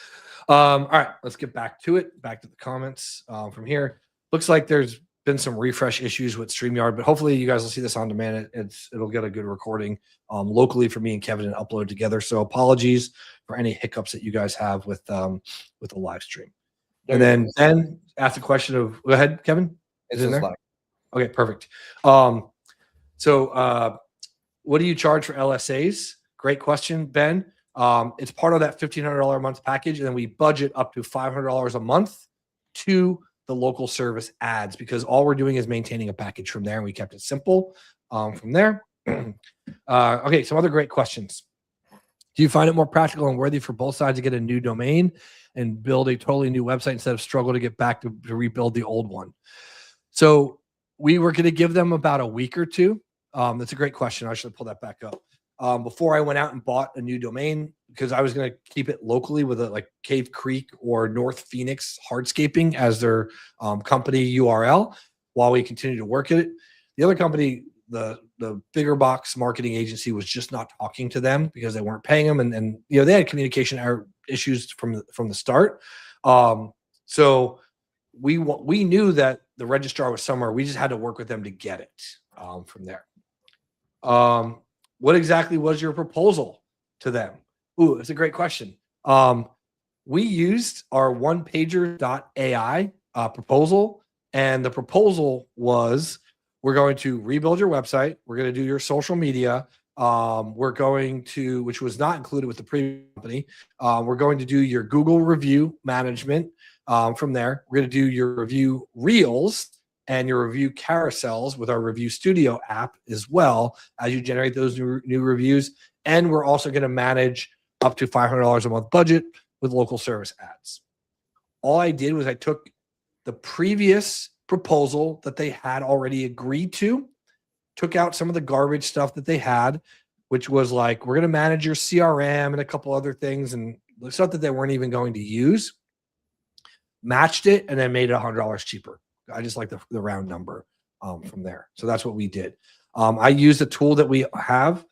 All right, let's get back to it. Back to the comments from here. Looks like there's been some refresh issues with StreamYard, but hopefully you guys will see this on demand. It'll get a good recording locally for me and Kevin and upload together. So apologies for any hiccups that you guys have with the live stream. And then Ben asked a question of, go ahead, Kevin. It's in there. Slack. Okay, perfect. So what do you charge for LSAs? Great question, Ben. It's part of that $1,500 a month package, and then we budget up to $500 a month to the local service ads because all we're doing is maintaining a package from there, and we kept it simple from there. Okay, some other great questions. Do you find it more practical and worthy for both sides to get a new domain and build a totally new website instead of struggle to get back to rebuild the old one? So we were going to give them about a week or two. That's a great question. I should pull that back up. before I went out and bought a new domain, because I was going to keep it locally with like Cave Creek or North Phoenix Hardscaping as their company URL while we continue to work it. The other company, the bigger box marketing agency, was just not talking to them because they weren't paying them, and they had communication issues from the start. So we knew that the registrar was somewhere. We just had to work with them to get it from there. What exactly was your proposal to them? Ooh, it's a great question. We used our onepager.ai proposal, and the proposal was, we're going to rebuild your website. We're going to do your social media. We're going to, which was not included with the previous company. We're going to do your Google review management. From there, we're going to do your review reels and your review carousels with our Review Studio app as well as you generate those new reviews. And we're also going to manage up to $500 a month budget with local service ads. All I did was I took the previous proposal that they had already agreed to, took out some of the garbage stuff that they had, which was like, we're going to manage your CRM and a couple other things and stuff that they weren't even going to use, matched it, and then made it $100 cheaper. I just like the round number from there. So that's what we did. I used a tool that we have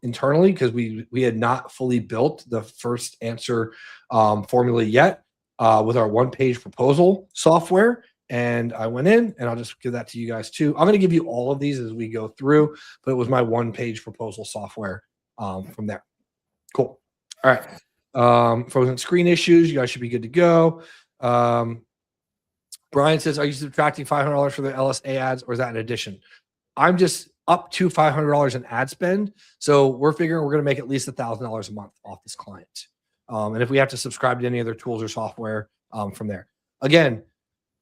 internally because we had not fully built the first answer formula yet with our one-page proposal software. And I went in, and I'll just give that to you guys too. I'm going to give you all of these as we go through, but it was my one-page proposal software from there. Cool. All right. Frozen screen issues. You guys should be good to go. Brian says, are you subtracting $500 for the LSA ads, or is that an addition? I'm just up to $500 in ad spend. So we're figuring we're going to make at least $1,000 a month off this client. And if we have to subscribe to any other tools or software from there. Again,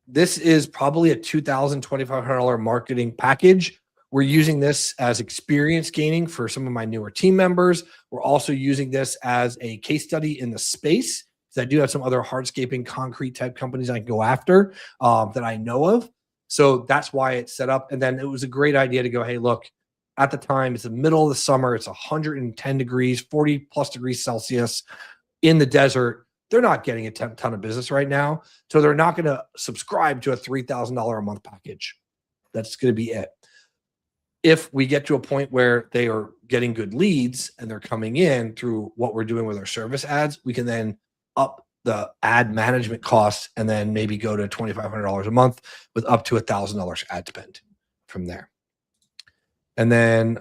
this is probably a $2,000, $2,500 marketing package. We're using this as experience gaining for some of my newer team members. We're also using this as a case study in the space. I do have some other hardscaping concrete type companies I can go after that I know of. So that's why it's set up. And then it was a great idea to go, hey, look, at the time, it's the middle of the summer. It's 110 degrees, 40 plus degrees Celsius in the desert. They're not getting a ton of business right now. So they're not going to subscribe to a $3,000 a month package. That's going to be it. If we get to a point where they are getting good leads and they're coming in through what we're doing with our service ads, we can then up the ad management costs and then maybe go to $2,500 a month with up to $1,000 ad spend from there. And then,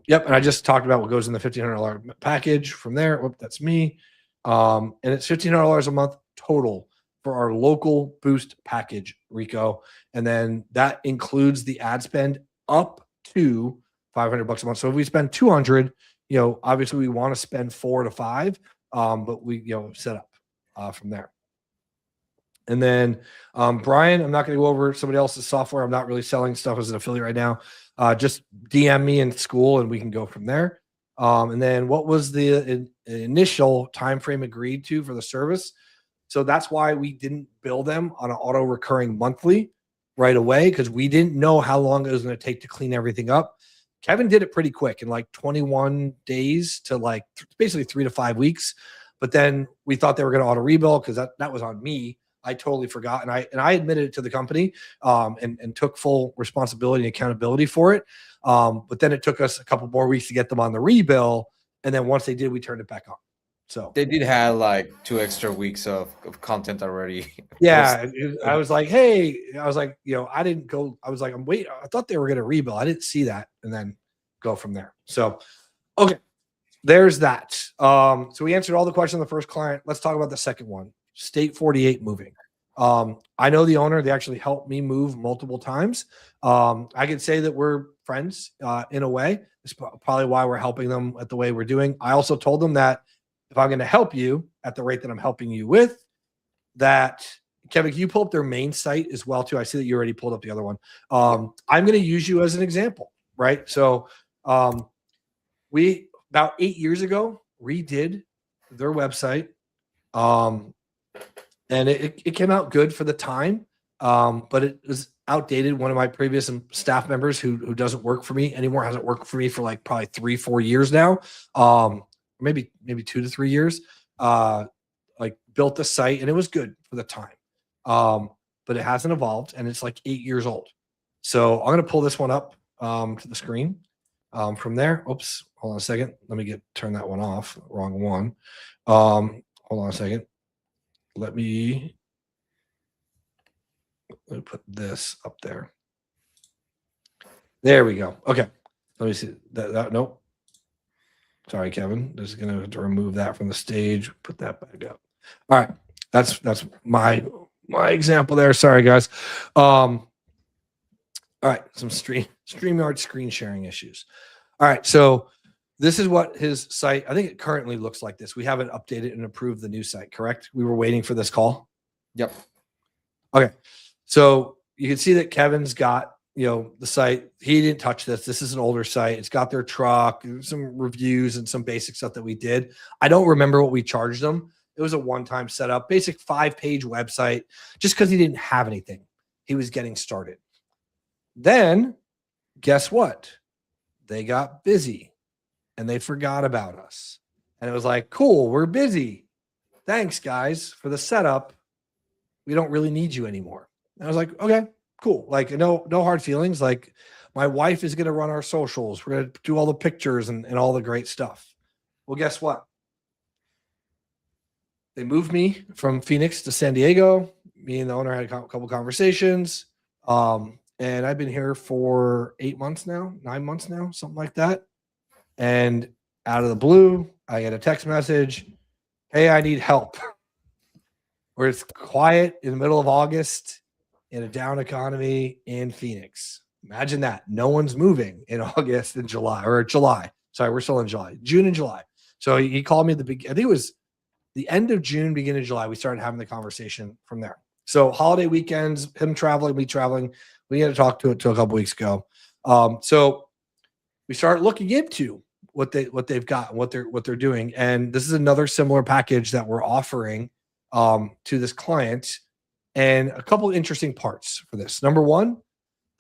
yep. And I just talked about what goes in the $1,500 package from there. Whoop, that's me. And it's $1,500 a month total for our local boost package, Rico. And then that includes the ad spend up to $500 a month. So if we spend 200, obviously we want to spend 4 to 5. But we, set up from there. And then Brian, I'm not going to go over somebody else's software. I'm not really selling stuff as an affiliate right now. Just DM me in school and we can go from there. And then what was the initial time frame agreed to for the service? So that's why we didn't bill them on an auto recurring monthly right away, because we didn't know how long it was going to take to clean everything up. Kevin did it pretty quick in like 21 days to like basically 3 to 5 weeks. But then we thought they were going to auto rebill because that was on me. I totally forgot. And I admitted it to the company and took full responsibility and accountability for it. But then it took us a couple more weeks to get them on the rebill. And then once they did, we turned it back on. So they did have like 2 extra weeks of content already. Yeah. I was like, hey, I didn't go. I was like, I thought they were going to rebill. I didn't see that. And then go from there. So, okay. There's that. So we answered all the questions on the first client. Let's talk about the second one. State 48 moving. I know the owner. They actually helped me move multiple times. I could say that we're friends in a way. It's probably why we're helping them at the way we're doing. I also told them that if I'm going to help you at the rate that I'm helping you with, that Kevin, can you pull up their main site as well too? I see that you already pulled up the other one. I'm going to use you as an example, right? So we about 8 years ago redid their website, and it came out good for the time, but it was outdated. One of my previous staff members who doesn't work for me anymore, hasn't worked for me for like probably 3-4 years now, maybe 2 to 3 years, like built the site, and it was good for the time, but it hasn't evolved, and it's like 8 years old. So I'm going to pull this one up to the screen from there. Oops, hold on a second. Let me turn that one off. Wrong one. Hold on a second. Let me put this up there. There we go. Okay. Let me see that. Nope. Sorry, Kevin. Just going to have to remove that from the stage. Put that back up. All right. That's my example there. Sorry, guys. All right. Some StreamYard screen sharing issues. All right. So this is what his site, I think it currently looks like this. We haven't updated and approved the new site, correct? We were waiting for this call. Yep. Okay. So you can see that Kevin's got, the site. He didn't touch this. This is an older site. It's got their truck, some reviews, and some basic stuff that we did. I don't remember what we charged them. It was a one-time setup, basic 5-page website, just because he didn't have anything. He was getting started. Then, guess what? They got busy, and they forgot about us. And it was like, cool, we're busy. Thanks, guys, for the setup. We don't really need you anymore. And I was like, okay, cool. Like, no hard feelings. Like, my wife is going to run our socials. We're going to do all the pictures and all the great stuff. Well, guess what? They moved me from Phoenix to San Diego. Me and the owner had a couple conversations. And I've been here for 9 months now, something like that. And out of the blue, I get a text message. Hey, I need help. Where it's quiet in the middle of August in a down economy in Phoenix. Imagine that. No one's moving in August and July. Sorry, we're still in July. June and July. So he called me I think it was the end of June, beginning of July. We started having the conversation from there. So holiday weekends, him traveling, me traveling. We had to talk to a couple weeks ago. So we started looking into what they've got and what they're doing. And this is another similar package that we're offering to this client, and a couple of interesting parts for this. Number one,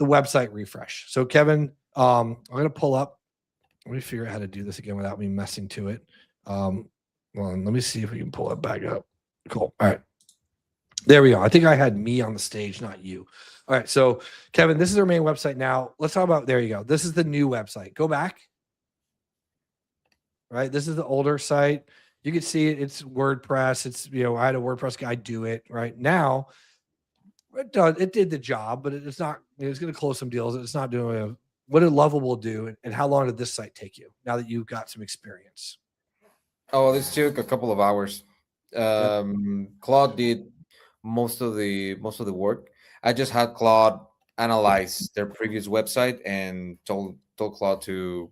the website refresh. So Kevin, I'm going to pull up. Let me figure out how to do this again without me messing to it. Well, let me see if we can pull it back up. Cool. All right. There we go. I think I had me on the stage, not you. All right. So Kevin, this is our main website now. Let's talk about, there you go. This is the new website. Go back. Right. This is the older site. You can see it. It's WordPress. It's, I had a WordPress guy do it right now. It did the job, but it's not, it's going to close some deals. It's not doing what did Lovable do? And how long did this site take you now that you've got some experience? Oh, this took a couple of hours. Claude did most of the work. I just had Claude analyze their previous website and told Claude to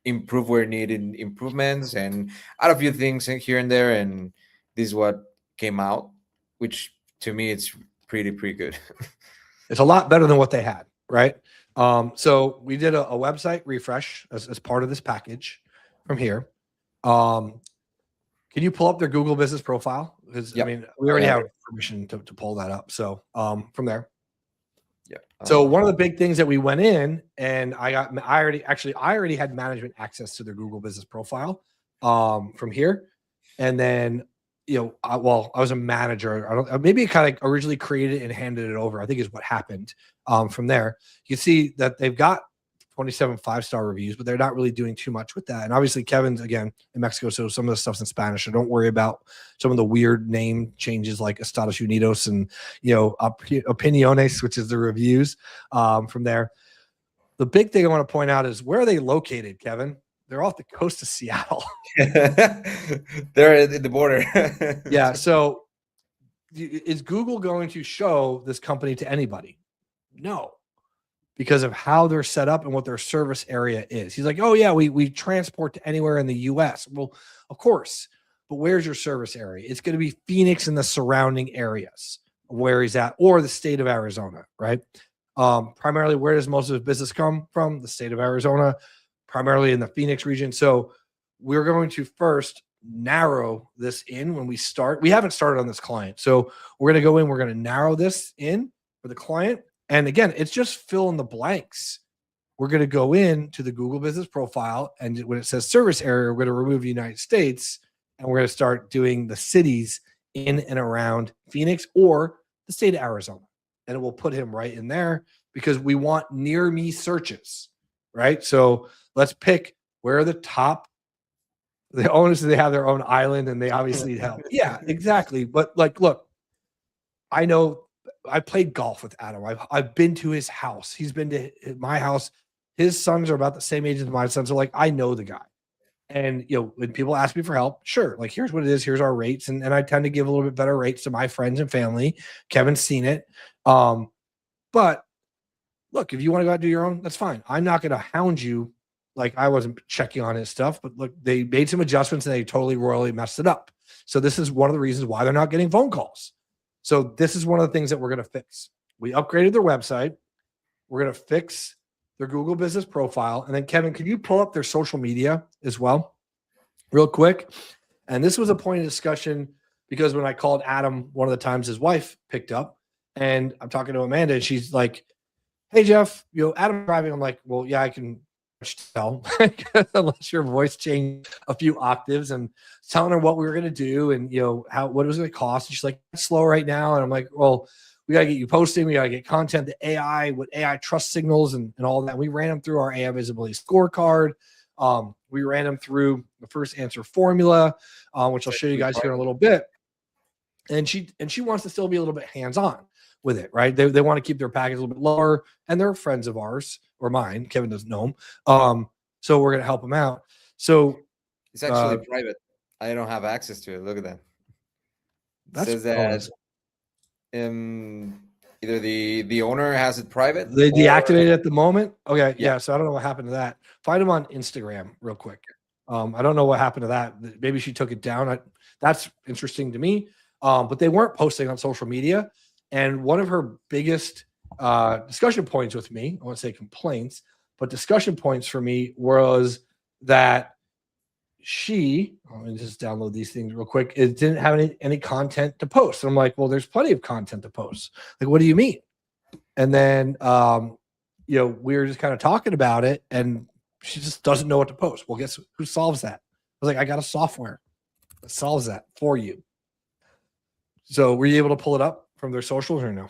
improve where needed improvements and add a few things here and there, and this is what came out, which to me it's pretty good. It's a lot better than what they had, right? So we did a website refresh as part of this package from here. Can you pull up their Google business profile? Because yep. I mean, we already have permission to pull that up. So from there. Yeah. So one of the big things that we went in, and I already had management access to their Google business profile from here. And then, I was a manager. Maybe it kind of originally created and handed it over, I think is what happened from there. You can see that they've got 27 5-star reviews, but they're not really doing too much with that. And obviously Kevin's again in Mexico, so some of the stuff's in Spanish. So don't worry about some of the weird name changes like Estados Unidos and Opiniones, which is the reviews from there. The big thing I want to point out is where are they located, Kevin? They're off the coast of Seattle. They're at the border. Yeah. So is Google going to show this company to anybody? No. Because of how they're set up and what their service area is. He's like, oh yeah, we transport to anywhere in the US. Well, of course, but where's your service area? It's going to be Phoenix and the surrounding areas where he's at, or the state of Arizona, right? Primarily, where does most of his business come from? The state of Arizona, primarily in the Phoenix region. So we're going to first narrow this in when we start. We haven't started on this client. So we're going to go in, we're going to narrow this in for the client. And again, it's just fill in the blanks. We're going to go into the Google business profile, and when it says service area, we're going to remove the United States, and we're going to start doing the cities in and around Phoenix or the state of Arizona. And it will put him right in there because we want near me searches, right? So let's pick where the top, the owners, they have their own island and they obviously need help. Yeah, exactly. But like, look, I know I played golf with Adam. I've been to his house. He's been to my house. His sons are about the same age as my sons. So like, I know the guy. And when people ask me for help, sure, like here's what it is, here's our rates. And I tend to give a little bit better rates to my friends and family. Kevin's seen it. But look, if you want to go out and do your own, that's fine. I'm not going to hound you like I wasn't checking on his stuff. But look, they made some adjustments and they totally royally messed it up. So this is one of the reasons why they're not getting phone calls. So this is one of the things that we're going to fix. We upgraded their website. We're going to fix their Google business profile. And then Kevin, can you pull up their social media as well real quick? And this was a point of discussion because when I called Adam, one of the times his wife picked up and I'm talking to Amanda and she's like, hey, Jeff, Adam driving. I'm like, well, yeah, I can tell unless your voice changed a few octaves, and telling her what we were going to do and, what it was going to cost. And she's like, it's slow right now. And I'm like, well, we got to get you posting. We got to get content, the AI, with AI trust signals and all that. We ran them through our AI visibility scorecard. We ran them through the first answer formula, which I'll show you guys here in a little bit. And she wants to still be a little bit hands-on with it, right? They want to keep their package a little bit lower, and they're friends of ours or mine. Kevin doesn't know them. So we're going to help them out. So it's actually private. I don't have access to it. Look at that. That's says that either the owner has it private. They deactivated at the moment. Okay. Yeah. So I don't know what happened to that. Find them on Instagram real quick. I don't know what happened to that. Maybe she took it down. That's interesting to me. But they weren't posting on social media. And one of her biggest discussion points with me, I won't say complaints, but discussion points for me was that let me just download these things real quick. It didn't have any content to post. And I'm like, well, there's plenty of content to post. Like, what do you mean? And then, we were just kind of talking about it and she just doesn't know what to post. Well, guess who solves that? I was like, I got a software that solves that for you. So were you able to pull it up from their socials or no?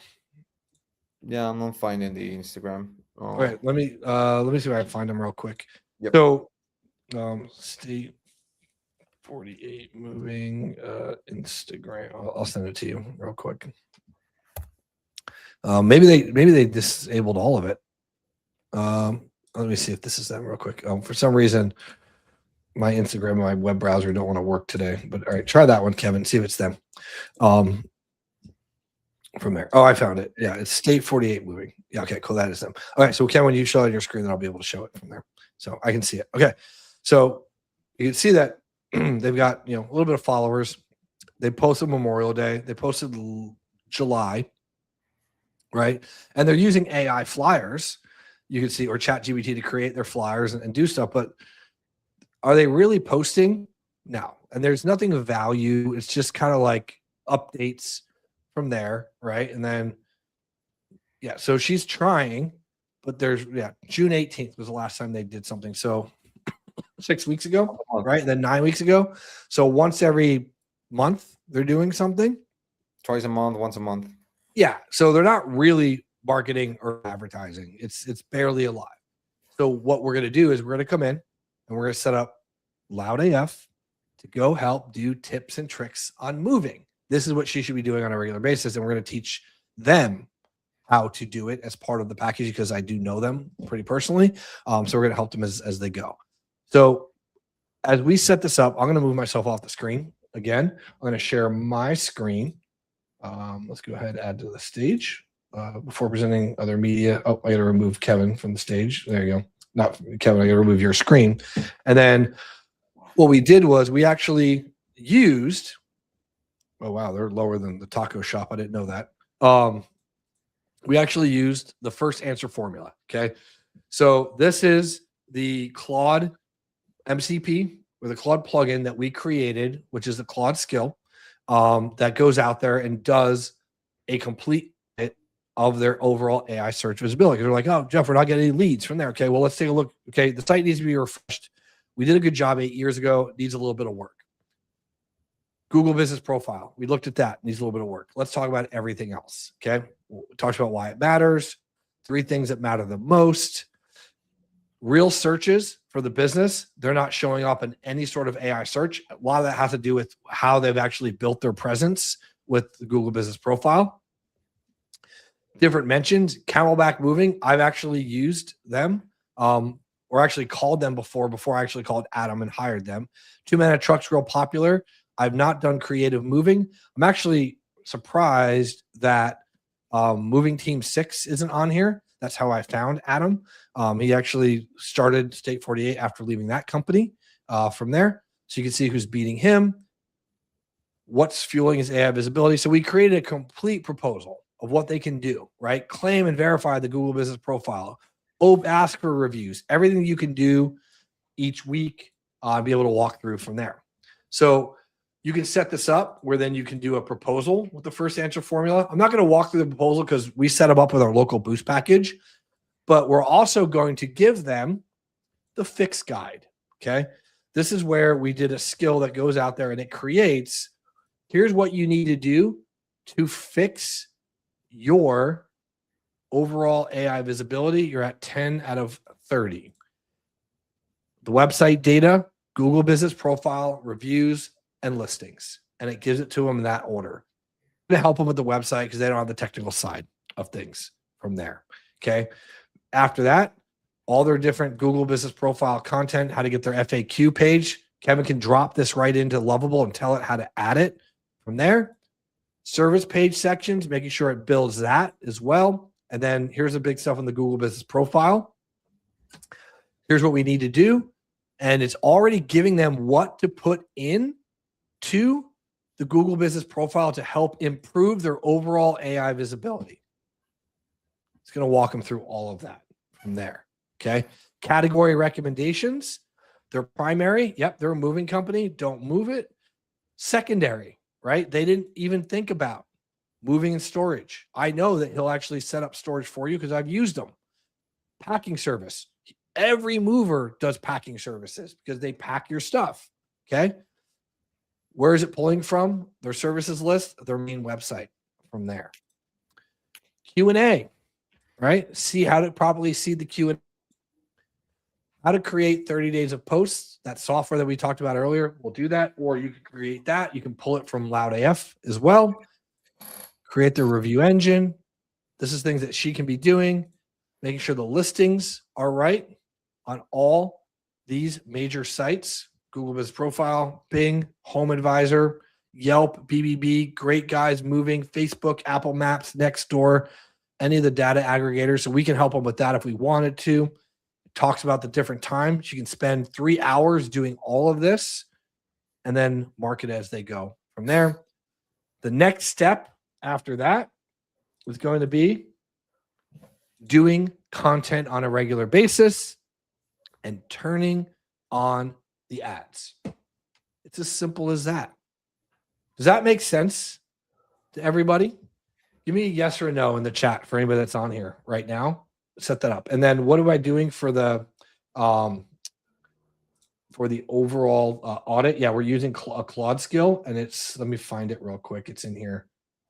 Yeah, I'm not finding the Instagram. All right, let me see if I can find them real quick. Yep. So state 48 moving Instagram. I'll send it to you real quick. Maybe they disabled all of it. Let me see if this is them real quick. For some reason, my Instagram and my web browser don't want to work today. But all right, try that one, Kevin. See if it's them. From there. Oh, I found it. Yeah, it's state 48 moving. Yeah, okay, cool. That is them. All right, so Ken, when you show it on your screen, then I'll be able to show it from there. So I can see it. Okay, so you can see that they've got a little bit of followers. They posted Memorial Day. They posted July, right? And they're using AI flyers. You can see, or ChatGPT to create their flyers and do stuff. But are they really posting? No. And there's nothing of value. It's just kind of like updates from there, right? And then, so she's trying, but there's, June 18th was the last time they did something. So 6 weeks ago, right? And then 9 weeks ago. So once every month they're doing something. Twice a month, once a month. Yeah. So they're not really marketing or advertising. It's barely alive. So what we're going to do is we're going to come in and we're going to set up Loud AF to go help do tips and tricks on moving. This is what she should be doing on a regular basis. And we're going to teach them how to do it as part of the package because I do know them pretty personally. So we're going to help them as they go. So as we set this up, I'm going to move myself off the screen again. I'm going to share my screen. Let's go ahead and add to the stage before presenting other media. Oh, I got to remove Kevin from the stage. There you go. Not Kevin. I got to remove your screen. And then what we did was we actually used, oh, wow, they're lower than the taco shop. I didn't know that. We actually used the first answer formula. Okay. So this is the Claude MCP or the Claude plugin that we created, which is the Claude skill that goes out there and does a complete of their overall AI search visibility. They're like, oh, Jeff, we're not getting any leads from there. Okay, well, let's take a look. Okay, the site needs to be refreshed. We did a good job 8 years ago. It needs a little bit of work. Google Business Profile. We looked at that. Needs a little bit of work. Let's talk about everything else. Okay, we talked about why it matters. 3 things that matter the most. Real searches for the business. They're not showing up in any sort of AI search. A lot of that has to do with how they've actually built their presence with the Google Business Profile. Different mentions, Camelback Moving. I've actually used them, or actually called them before I actually called Adam and hired them. 2-minute trucks real popular. I've not done creative moving. I'm actually surprised that Moving Team 6 isn't on here. That's how I found Adam. He actually started State 48 after leaving that company from there. So you can see who's beating him, what's fueling his AI visibility. So we created a complete proposal of what they can do, right? Claim and verify the Google Business Profile. Ask for reviews. Everything you can do each week, be able to walk through from there. So you can set this up where then you can do a proposal with the first answer formula. I'm not going to walk through the proposal because we set them up with our local boost package, but we're also going to give them the fix guide. Okay. This is where we did a skill that goes out there and it creates, here's what you need to do to fix your overall AI visibility. You're at 10 out of 30. The website data, Google Business Profile, reviews, and listings. And it gives it to them in that order to help them with the website because they don't have the technical side of things from there. Okay. After that, all their different Google Business Profile content, how to get their FAQ page. Kevin can drop this right into Lovable and tell it how to add it from there. Service page sections, making sure it builds that as well. And then here's the big stuff on the Google Business Profile. Here's what we need to do. And it's already giving them what to put in to the Google Business Profile to help improve their overall AI visibility. It's going to walk them through all of that from there. Okay. Category recommendations. Their primary. Yep. They're a moving company. Don't move it. Secondary, right? They didn't even think about moving and storage. I know that he'll actually set up storage for you because I've used them. Packing service. Every mover does packing services because they pack your stuff. Okay. Where is it pulling from? Their services list, their main website from there. Q&A, right? See how to properly seed the Q&A. How to create 30 days of posts. That software that we talked about earlier will do that. Or you can create that. You can pull it from Loud AF as well. Create the review engine. This is things that she can be doing. Making sure the listings are right on all these major sites. Google Business Profile, Bing, Home Advisor, Yelp, BBB, Great Guys Moving, Facebook, Apple Maps, Nextdoor, any of the data aggregators. So we can help them with that if we wanted to. It talks about the different times. You can spend 3 hours doing all of this and then mark it as they go from there. The next step after that is going to be doing content on a regular basis and turning on the ads. It's as simple as that. Does that make sense to everybody? Give me a yes or a no in the chat for anybody that's on here right now. Set that up. And then what am I doing for the overall audit? Yeah, we're using a Claude skill, and it's, let me find it real quick. It's in here.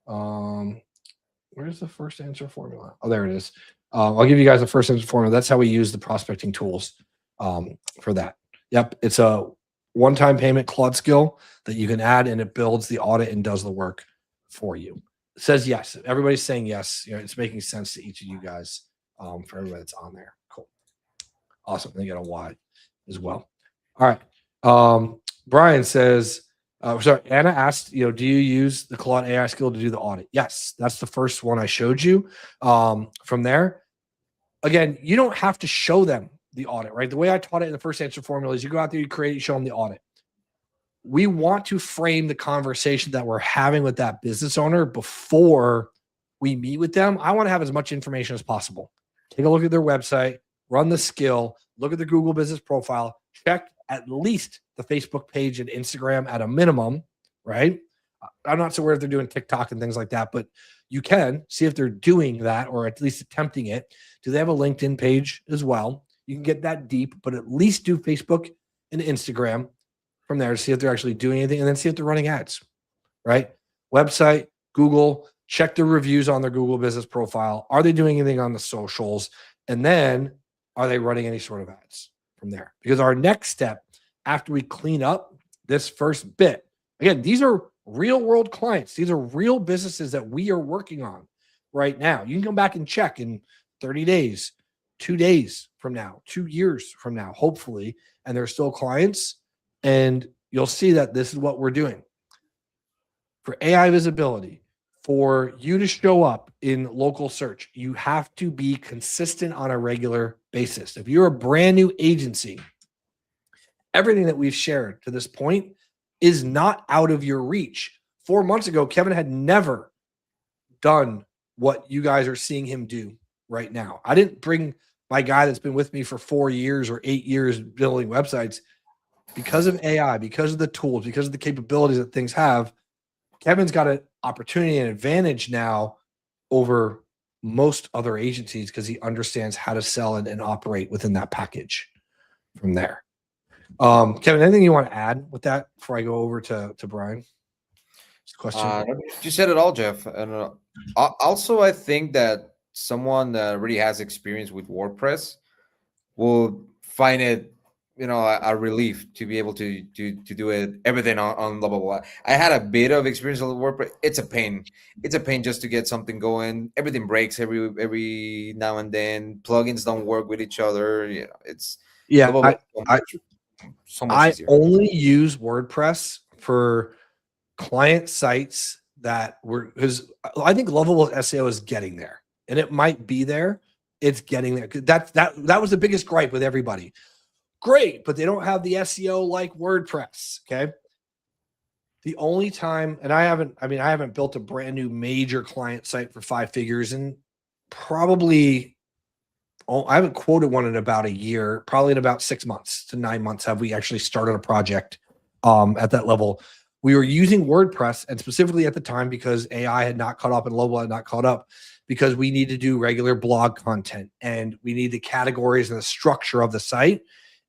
Where's the first answer formula? Oh, there it is. I'll give you guys the first answer formula. That's how we use the prospecting tools for that. Yep, it's a one-time payment Claude skill that you can add, and it builds the audit and does the work for you. It says yes. Everybody's saying yes. You know, it's making sense to each of you guys for everybody that's on there. Cool. Awesome. They get a Y as well. All right. Brian says, sorry, Anna asked, do you use the Claude AI skill to do the audit? Yes, that's the first one I showed you. From there, again, you don't have to show them the audit, right? The way I taught it in the first answer formula is you go out there, you create, you show them the audit. We want to frame the conversation that we're having with that business owner before we meet with them. I want to have as much information as possible. Take a look at their website, run the skill, look at the Google Business Profile, check at least the Facebook page and Instagram at a minimum, right? I'm not so aware if they're doing TikTok and things like that, but you can see if they're doing that or at least attempting it. Do they have a LinkedIn page as well? You can get that deep, but at least do Facebook and Instagram from there to see if they're actually doing anything, and then see if they're running ads, right? Website, Google, check the reviews on their Google business profile. Are they doing anything on the socials? And then are they running any sort of ads from there? Because our next step after we clean up this first bit, again, these are real world clients. These are real businesses that we are working on right now. You can come back and check in 30 days, 2 days from now, 2 years from now, hopefully, and they're still clients. And you'll see that this is what we're doing. For AI visibility, for you to show up in local search, you have to be consistent on a regular basis. If you're a brand new agency, everything that we've shared to this point is not out of your reach. 4 months ago, Kevin had never done what you guys are seeing him do right now. I didn't bring my guy that's been with me for 4 years or 8 years building websites. Because of AI, because of the tools, because of the capabilities that things have, Kevin's got an opportunity and advantage now over most other agencies because he understands how to sell and operate within that package from there. Kevin, anything you want to add with that before I go over to Brian? Question. You said it all, Jeff. And also, I think that someone that already has experience with WordPress will find it, a relief to be able to do everything on Lovable. I had a bit of experience with WordPress. It's a pain. It's a pain just to get something going. Everything breaks every now and then. Plugins don't work with each other. It's so much I easier. only use WordPress for client sites that were, because I think Lovable SEO is getting there, and it might be there. It's getting there. That was the biggest gripe with everybody. Great, but they don't have the SEO like WordPress. Okay. The only time, and I haven't built a brand new major client site for 5 figures, and probably, I haven't quoted one in about a year, probably in about 6 months to 9 months have we actually started a project at that level. We were using WordPress, and specifically at the time because AI had not caught up and Lovable had not caught up, because we need to do regular blog content and we need the categories and the structure of the site.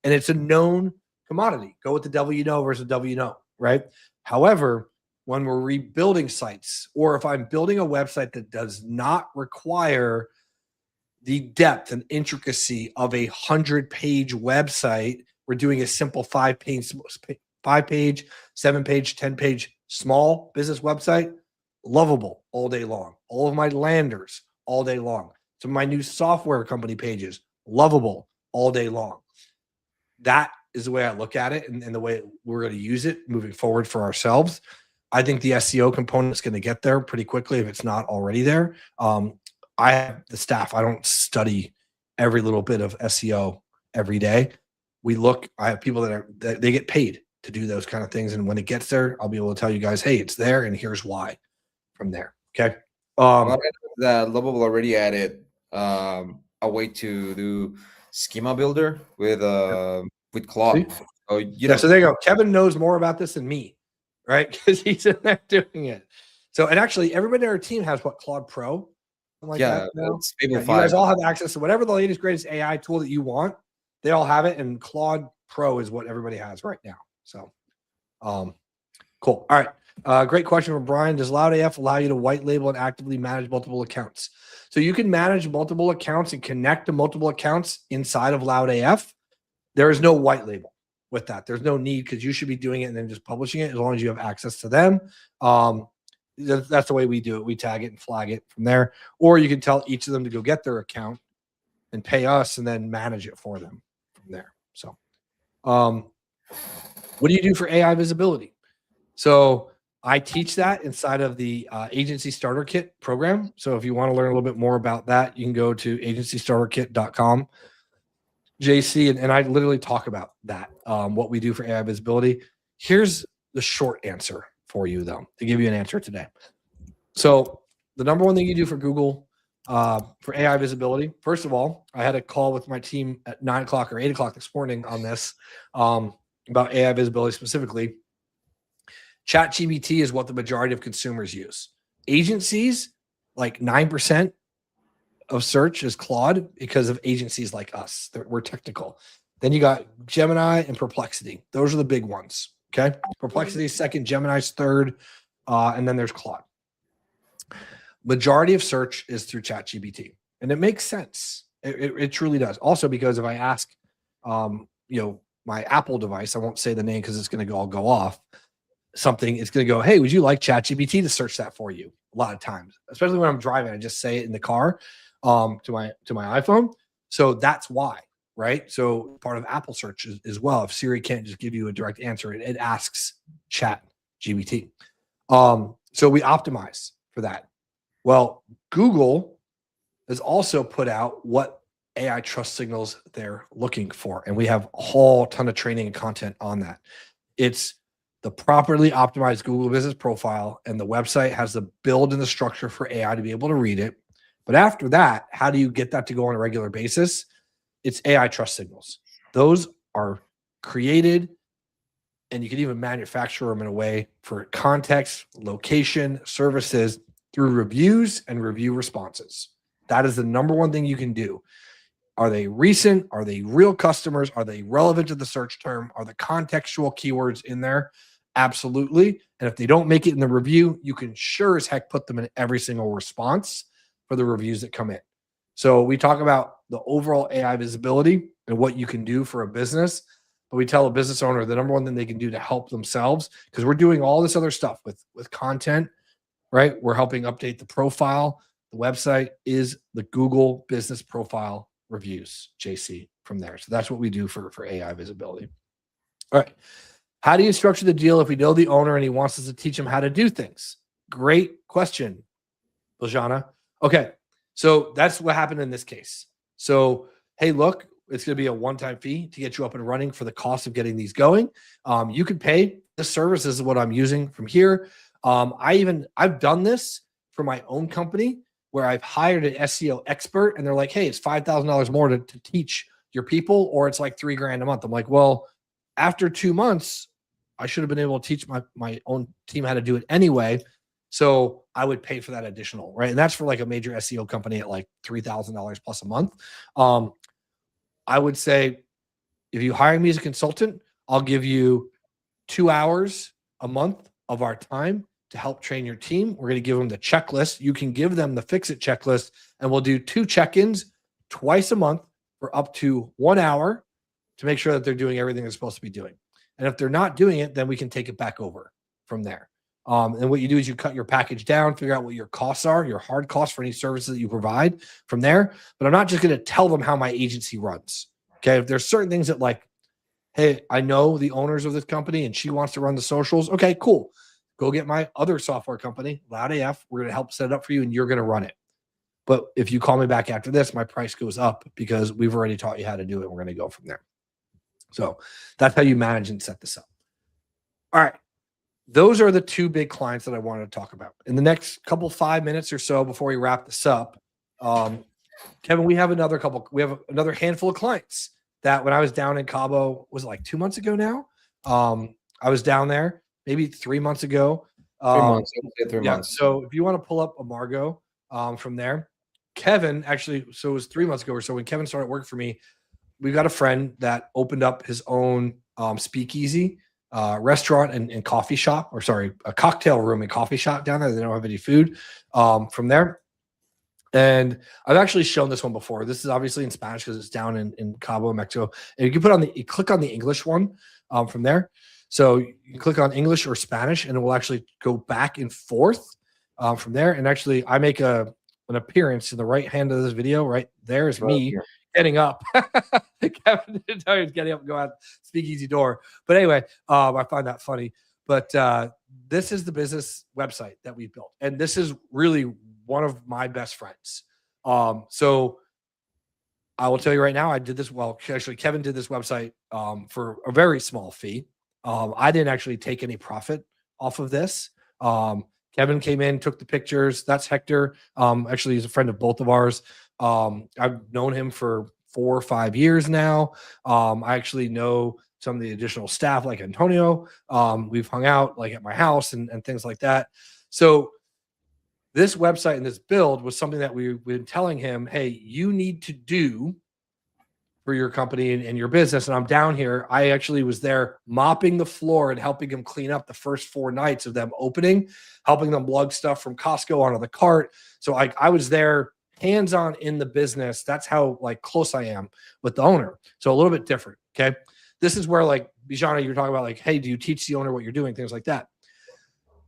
And it's a known commodity. Go with the devil you know versus the devil you know, right? However, when we're rebuilding sites, or if I'm building a website that does not require the depth and intricacy of a 100-page website, we're doing a simple 5-page, 7-page, 10-page small business website, Lovable all day long. All of my landers all day long. Some of my new software company pages, Lovable all day long. That is the way I look at it, and the way we're going to use it moving forward for ourselves. I think the SEO component is going to get there pretty quickly if it's not already there. I have the staff. I don't study every little bit of SEO every day. I have people that they get paid to do those kind of things. And when it gets there, I'll be able to tell you guys, hey, it's there and here's why from there. Okay. The Lovable already added a way to do schema builder with Claude. So there you go. Kevin knows more about this than me, right? Because he's in there doing it. So, and actually everybody on our team has Claude Pro. Like that now. You guys all have access to whatever the latest, greatest AI tool that you want. They all have it, and Claude Pro is what everybody has right now. So, cool. All right. Great question from Brian. Does Loud AF allow you to white label and actively manage multiple accounts? So you can manage multiple accounts and connect to multiple accounts inside of Loud AF. There is no white label with that. There's no need, because you should be doing it and then just publishing it as long as you have access to them. That's the way we do it. We tag it and flag it from there. Or you can tell each of them to go get their account and pay us and then manage it for them from there. So what do you do for AI visibility? So I teach that inside of the Agency Starter Kit program. So if you want to learn a little bit more about that, you can go to agencystarterkit.com, JC, and I literally talk about that, what we do for AI visibility. Here's the short answer for you, though, to give you an answer today. So the number one thing you do for Google for AI visibility, first of all, I had a call with my team at 9 o'clock or 8 o'clock this morning on this about AI visibility specifically. ChatGPT is what the majority of consumers use. Agencies, like 9% of search is Claude because of agencies like us. We're technical. Then you got Gemini and Perplexity. Those are the big ones. Okay. Perplexity is second, Gemini's third, and then there's Claude. Majority of search is through ChatGPT, and it makes sense. It truly does. Also, because if I ask, my Apple device, I won't say the name because it's going to all go off. Something, it's going to go, hey, would you like ChatGPT to search that for you? A lot of times, especially when I'm driving, I just say it in the car to my iPhone. So that's why, right? So part of Apple search as well. If Siri can't just give you a direct answer, it asks ChatGPT. So we optimize for that. Well, Google has also put out what AI trust signals they're looking for. And we have a whole ton of training and content on that. It's the properly optimized Google business profile, and the website has the build and the structure for AI to be able to read it. But after that, how do you get that to go on a regular basis? It's AI trust signals. Those are created, and you can even manufacture them in a way for context, location, services through reviews and review responses. That is the number one thing you can do. Are they recent? Are they real customers? Are they relevant to the search term? Are the contextual keywords in there? Absolutely. And if they don't make it in the review, you can sure as heck put them in every single response for the reviews that come in. So we talk about the overall AI visibility and what you can do for a business, but we tell a business owner the number one thing they can do to help themselves, because we're doing all this other stuff with content, right? We're helping update the profile. The website is the Google Business Profile Reviews, JC, from there. So that's what we do for AI visibility. All right. How do you structure the deal if we know the owner and he wants us to teach him how to do things? Great question, Biljana. Okay. So that's what happened in this case. So, hey, look, it's going to be a one-time fee to get you up and running for the cost of getting these going. You can pay this service. This is what I'm using from here. I've done this for my own company where I've hired an SEO expert and they're like, hey, it's $5,000 more to teach your people, or it's like $3,000 a month. I'm like, well, after 2 months, I should have been able to teach my own team how to do it anyway. So I would pay for that additional, right? And that's for like a major SEO company at like $3,000 plus a month. I would say if you hire me as a consultant, I'll give you 2 hours a month of our time to help train your team. We're going to give them the checklist. You can give them the fix-it checklist, and we'll do 2 check-ins twice a month for up to 1 hour to make sure that they're doing everything they're supposed to be doing. And if they're not doing it, then we can take it back over from there. And what you do is you cut your package down, figure out what your costs are, your hard costs for any services that you provide from there. But I'm not just going to tell them how my agency runs. Okay. If there's certain things that like, hey, I know the owners of this company and she wants to run the socials. Okay, cool. Go get my other software company, Loud AF. We're going to help set it up for you and you're going to run it. But if you call me back after this, my price goes up because we've already taught you how to do it. We're going to go from there. So that's how you manage and set this up. All right. Those are the 2 big clients that I wanted to talk about. In the next 5 minutes or so before we wrap this up, Kevin, we have another handful of clients that when I was down in Cabo, was it like 2 months ago now? I was down there maybe 3 months ago. 3 months. 3 months. So if you want to pull up Amargo from there, Kevin actually, so it was 3 months ago or so when Kevin started working for me, we got a friend that opened up his own speakeasy restaurant and coffee shop, a cocktail room and coffee shop down there. They don't have any food from there. And I've actually shown this one before. This is obviously in Spanish because it's down in Cabo, Mexico. And you can click on the English one from there. So you click on English or Spanish, and it will actually go back and forth from there. And actually, I make an appearance in the right hand of this video. Right there is me getting up. Kevin didn't tell you he's getting up and go out speakeasy door. But anyway, I find that funny. But this is the business website that we built. And this is really one of my best friends. So I will tell you right now, I did this. Well, actually, Kevin did this website for a very small fee. I didn't actually take any profit off of this. Kevin came in, took the pictures. That's Hector. Actually, he's a friend of both of ours. I've known him for 4 or 5 years now. I actually know some of the additional staff, like Antonio. We've hung out like at my house and things like that. So this website and this build was something that we've been telling him, hey, you need to do for your company and your business. And I'm down here. I actually was there mopping the floor and helping him clean up the first 4 nights of them opening, helping them lug stuff from Costco onto the cart. So I was there hands-on in the business. That's how like close I am with the owner. So a little bit different. Okay. This is where like Bijana, you're talking about like, hey, do you teach the owner what you're doing? Things like that.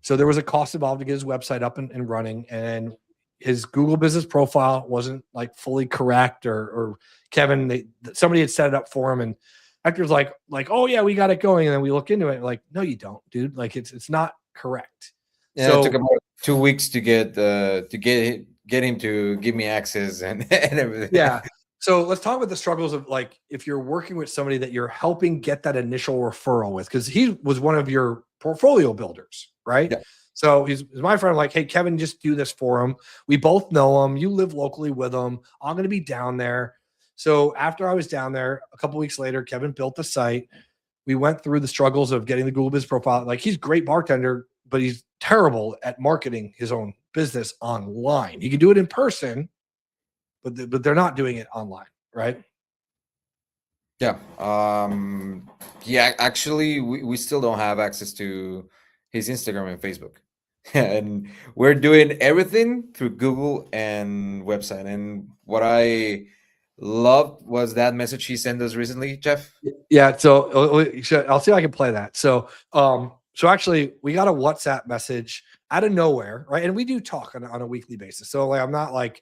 So there was a cost involved to get his website up and running, and his Google business profile wasn't like fully correct, or Kevin, somebody had set it up for him, and Hector's like, oh yeah, we got it going. And then we look into it like, no, you don't, dude. Like it's not correct. Yeah, so, it took about 2 weeks to get him to give me access and everything. Yeah. So let's talk about the struggles of like, if you're working with somebody that you're helping get that initial referral with, because he was one of your portfolio builders, right? Yeah. So he's my friend. I'm like, hey, Kevin, just do this for him. We both know him. You live locally with him. I'm going to be down there. So after I was down there, a couple weeks later, Kevin built the site. We went through the struggles of getting the Google business profile. Like, he's a great bartender, but he's terrible at marketing his own business online. He can do it in person, but they're not doing it online, right? Yeah. Yeah, actually, we still don't have access to his Instagram and Facebook. And we're doing everything through Google and website. And what I loved was that message he sent us recently, Jeff. Yeah. So I'll see if I can play that. So actually, we got a WhatsApp message out of nowhere, right? And we do talk on a weekly basis. So like, I'm not like,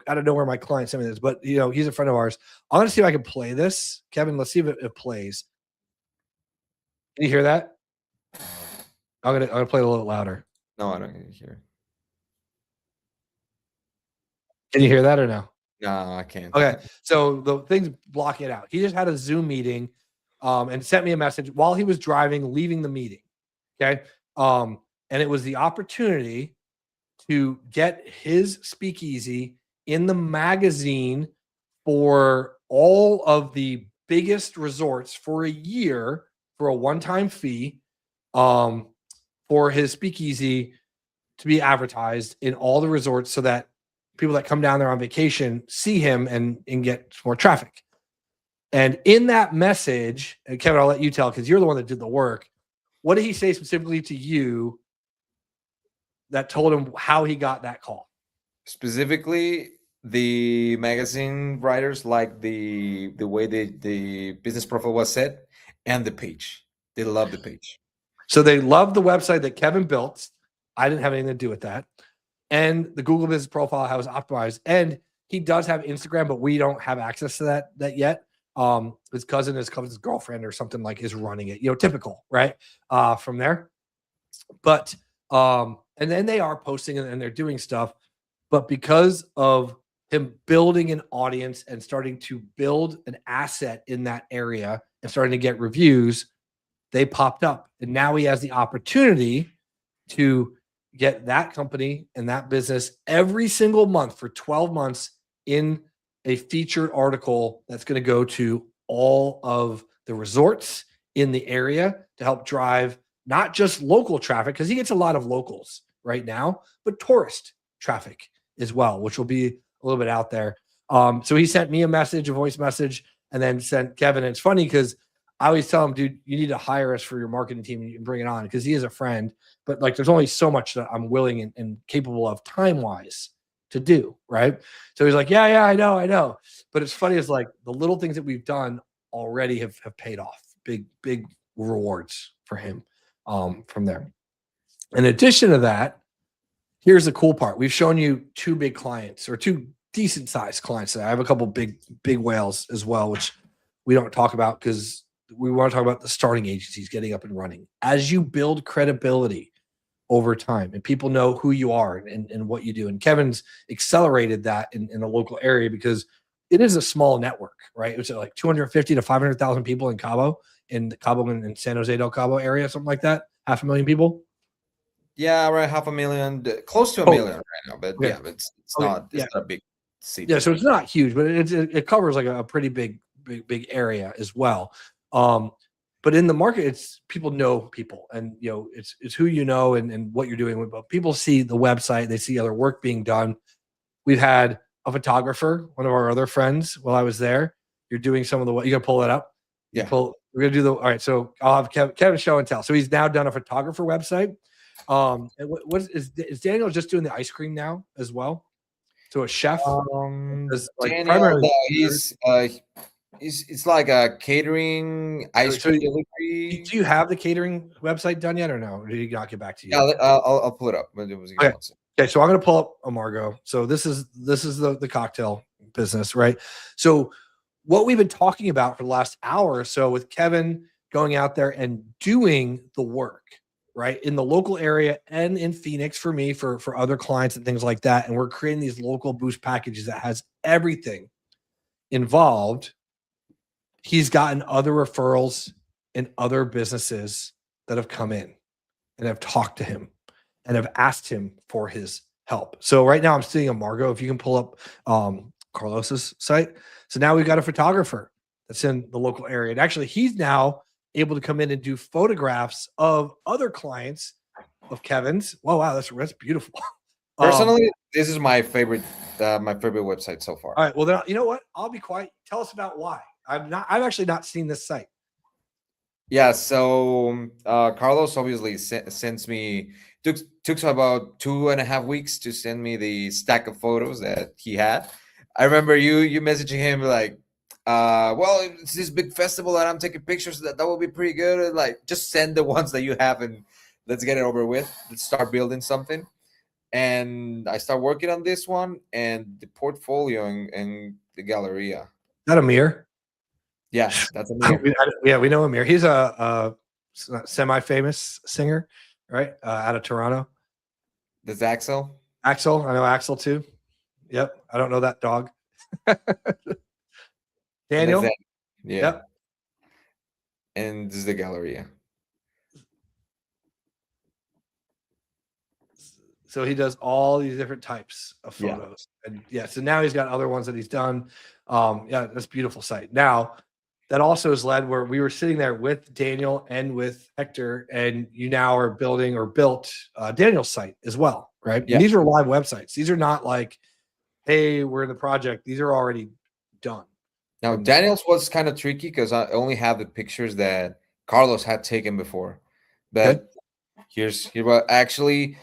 out of nowhere, my client sent me this, but he's a friend of ours. I'm gonna see if I can play this. Kevin, let's see if it plays. Can you hear that? I'm gonna play it a little louder. No, I don't hear. Can you hear that or no? No, I can't. Okay. So the thing's blocking it out. He just had a Zoom meeting and sent me a message while he was driving, leaving the meeting. Okay. And it was the opportunity to get his speakeasy in the magazine for all of the biggest resorts for a year for a one-time fee for his speakeasy to be advertised in all the resorts, so that people that come down there on vacation see him and get more traffic. And in that message, and Kevin, I'll let you tell because you're the one that did the work. What did he say specifically to you that told him how he got that call? Specifically, the magazine writers like the way the business profile was set and the page. They love the page. So they love the website that Kevin built. I didn't have anything to do with that. And the Google business profile, how it was optimized. And he does have Instagram, but we don't have access to that yet. His cousin's girlfriend or something like is running it, typical, right? From there. But and then they are posting and they're doing stuff. But because of him building an audience and starting to build an asset in that area and starting to get reviews, they popped up. And now he has the opportunity to get that company and that business every single month for 12 months in a featured article that's going to go to all of the resorts in the area to help drive not just local traffic, because he gets a lot of locals right now, but tourist traffic as well, which will be a little bit out there. So he sent me a voice message, and then sent Kevin. And it's funny because I always tell him, dude, you need to hire us for your marketing team and you can bring it on, because he is a friend. But like, there's only so much that I'm willing and capable of time-wise to do, right? So he's like, yeah, I know. But it's funny, it's like the little things that we've done already have paid off. Big rewards for him from there. In addition to that, here's the cool part. We've shown you 2 big clients, or 2 decent sized clients. I have a couple big whales as well, which we don't talk about because we want to talk about the starting agencies getting up and running. As you build credibility over time and people know who you are and what you do. And Kevin's accelerated that in the local area because it is a small network, right? It's like 250 to 500,000 people in Cabo and San Jose del Cabo area, something like that. 500,000 people. Yeah, right. 500,000, close to a million right now, but okay. yeah, but it's not a big city. Yeah, so it's not huge, but it covers like a pretty big area as well. But in the market, it's people know people, and it's who you know and what you're doing. But people see the website, they see other work being done. We've had a photographer, one of our other friends, while I was there. You're doing some of the you gonna pull it up? Yeah. We're gonna do all right. So I'll have Kevin show and tell. So he's now done a photographer website. And is Daniel just doing the ice cream now as well? So a chef, Daniel, primarily. he's it's like a catering ice cream delivery. Do you have the catering website done yet, or no? Or did he not get back to you? Yeah, I'll pull it up. Okay, so I'm going to pull up Amargo. So this is the cocktail business, right? So what we've been talking about for the last hour or so with Kevin going out there and doing the work, right, in the local area and in Phoenix for me, for other clients and things like that. And we're creating these local boost packages that has everything involved. He's gotten other referrals in other businesses that have come in and have talked to him and have asked him for his help. So right now I'm seeing Amargo. If you can pull up Carlos's site. So now we've got a photographer that's in the local area. And actually he's now able to come in and do photographs of other clients of Kevin's. Whoa, wow, that's beautiful. Personally, this is my favorite website so far. All right. Well, then you know what? I'll be quiet. Tell us about why. I've actually not seen this site. Yeah, so Carlos obviously sends me took about 2.5 weeks to send me the stack of photos that he had. I remember you messaging him like, well, it's this big festival that I'm taking pictures, that will be pretty good. Like, just send the ones that you have and let's get it over with. Let's start building something. And I start working on this one and the portfolio and the Galleria. Is that Amir? Yeah, that's Amir. Yeah, we know Amir. He's a semi-famous singer, right? Out of Toronto. That's Axel. Axel, I know Axel too. Yep, I don't know that dog. Daniel. Yeah. Yep. And this is the Galleria. So he does all these different types of photos. Yeah. And so now he's got other ones that he's done. Yeah, that's a beautiful site. Now, that also has led where we were sitting there with Daniel and with Hector, and you now are building or built Daniel's site as well, right? Yeah. And these are live websites. These are not like, hey, we're in the project. These are already done. Now, Daniel's was kind of tricky because I only have the pictures that Carlos had taken before. But here what actually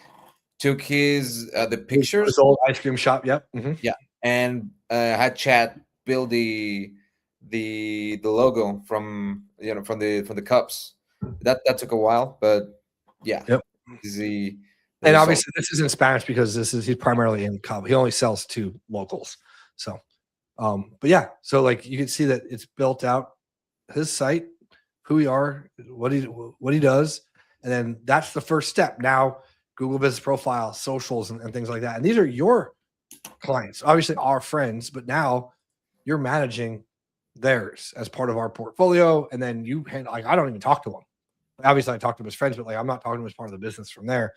took his the pictures. His old ice cream shop, yep. Mm-hmm. Yeah, and had Chad build the logo from the cups. That took a while, but yeah. Yep. And obviously this is in Spanish because he's primarily in Cabo. He only sells to locals. So but yeah, so like you can see that it's built out his site, who we are, what he does, and then that's the first step. Now Google Business Profile, socials, and things like that. And these are your clients, obviously our friends, but now you're managing theirs as part of our portfolio. And then you handle, like, I don't even talk to them. Obviously I talk to them as friends, but like, I'm not talking to them as part of the business from there.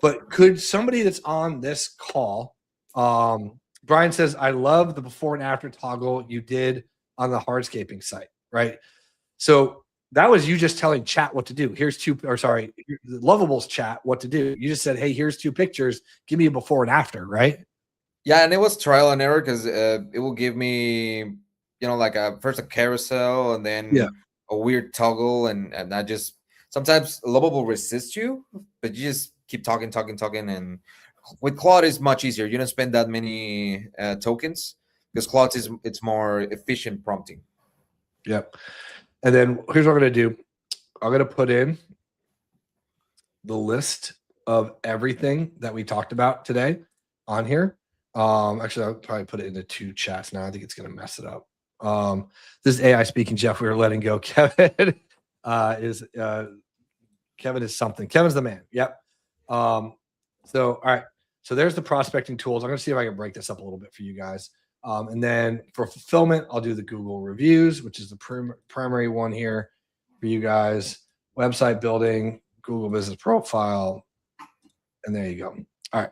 But could somebody that's on this call, Brian says, I love the before and after toggle you did on the hardscaping site, right? So that was you just telling chat what to do. Lovable's chat what to do. You just said, hey, here's 2 pictures. Give me a before and after, right? Yeah, and it was trial and error because it will give me, like first a carousel and then a weird toggle, and I just sometimes Lovable resists you, but you just keep talking, and with Claude is much easier. You don't spend that many tokens because Claude it's more efficient prompting. Yep. And then here's what I'm going to do. I'm going to put in the list of everything that we talked about today on here. Actually, I'll probably put it into 2 chats now. I think it's going to mess it up. This is AI speaking, Jeff. We were letting go. Kevin Kevin is something. Kevin's the man. Yep. So, all right. So there's the prospecting tools. I'm going to see if I can break this up a little bit for you guys. And then for fulfillment, I'll do the Google reviews, which is the primary one here for you guys. Website building, Google Business Profile, and there you go. All right.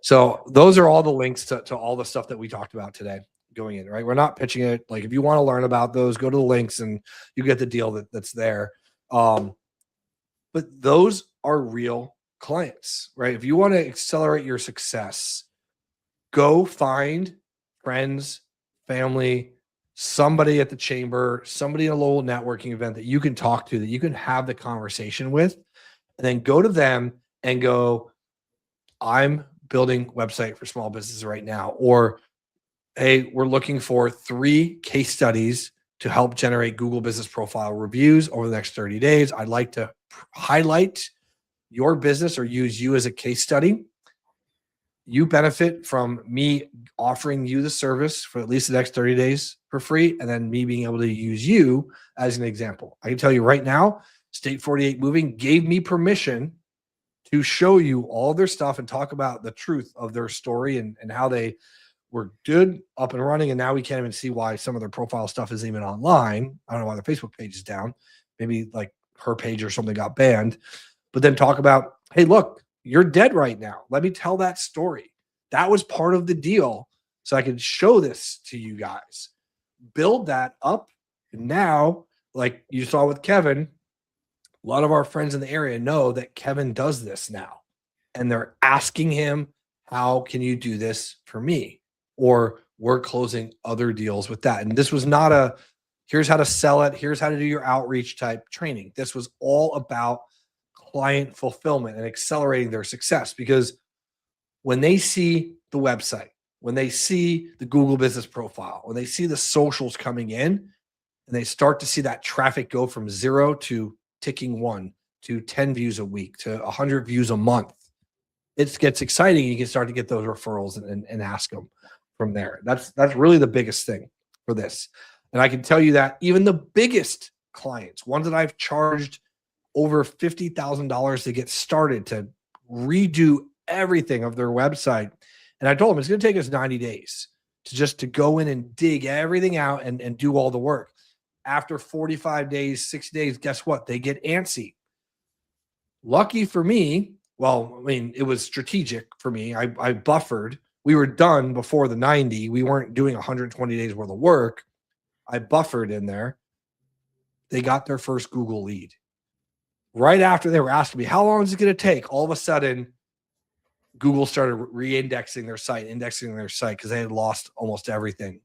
So those are all the links to all the stuff that we talked about today. going in, right? We're not pitching it. Like if you want to learn about those, go to the links and you get the deal that's there. But those are real clients, right? If you want to accelerate your success, go find friends, family, somebody at the chamber, somebody in a local networking event that you can talk to, that you can have the conversation with, and then go to them and go, I'm building website for small businesses right now. Or, hey, we're looking for 3 case studies to help generate Google Business Profile reviews over the next 30 days. I'd like to highlight your business or use you as a case study. You benefit from me offering you the service for at least the next 30 days for free, and then me being able to use you as an example. I can tell you right now, State 48 Moving gave me permission to show you all their stuff and talk about the truth of their story and how they were good, up and running, and now we can't even see why some of their profile stuff isn't even online. I don't know why their Facebook page is down. Maybe like her page or something got banned. But then talk about, hey, look, you're dead right now. Let me tell that story. That was part of the deal. So I can show this to you guys. Build that up. And now, like you saw with Kevin, a lot of our friends in the area know that Kevin does this now. And they're asking him, how can you do this for me? Or we're closing other deals with that. And this was not a, here's how to sell it, here's how to do your outreach type training. This was all about client fulfillment and accelerating their success. Because when they see the website, when they see the Google Business Profile, when they see the socials coming in, and they start to see that traffic go from 0 to ticking 1 to 10 views a week to 100 views a month, it gets exciting. You can start to get those referrals and ask them from there. That's really the biggest thing for this. And I can tell you that even the biggest clients, ones that I've charged over $50,000 to get started, to redo everything of their website. And I told them it's going to take us 90 days to go in and dig everything out and do all the work. After 45 days, 60 days, guess what? They get antsy. Lucky for me, well, I mean, it was strategic for me. I buffered. We were done before the 90. We weren't doing 120 days worth of work. I buffered in there. They got their first Google lead. Right after they were asking me, how long is it going to take? All of a sudden, Google started indexing their site because they had lost almost everything.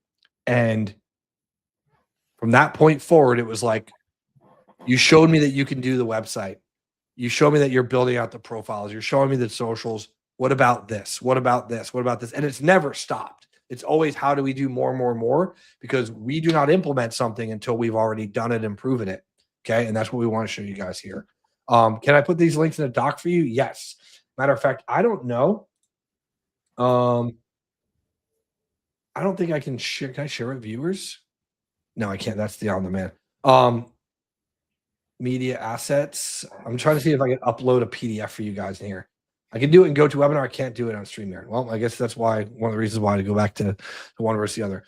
And from that point forward, it was like, you showed me that you can do the website. You showed me that you're building out the profiles. You're showing me the socials. What about this? What about this? What about this? And it's never stopped. It's always, how do we do more and more and more? Because we do not implement something until we've already done it and proven it. Okay. And that's what we want to show you guys here. Can I put these links in a doc for you? Yes. Matter of fact, I don't know. I don't think I can share. Can I share with viewers? No, I can't. That's the on-demand. Media assets. I'm trying to see if I can upload a PDF for you guys in here. I can do it in GoToWebinar. I can't do it on StreamYard. Well, I guess that's why, one of the reasons why, to go back to one versus the other.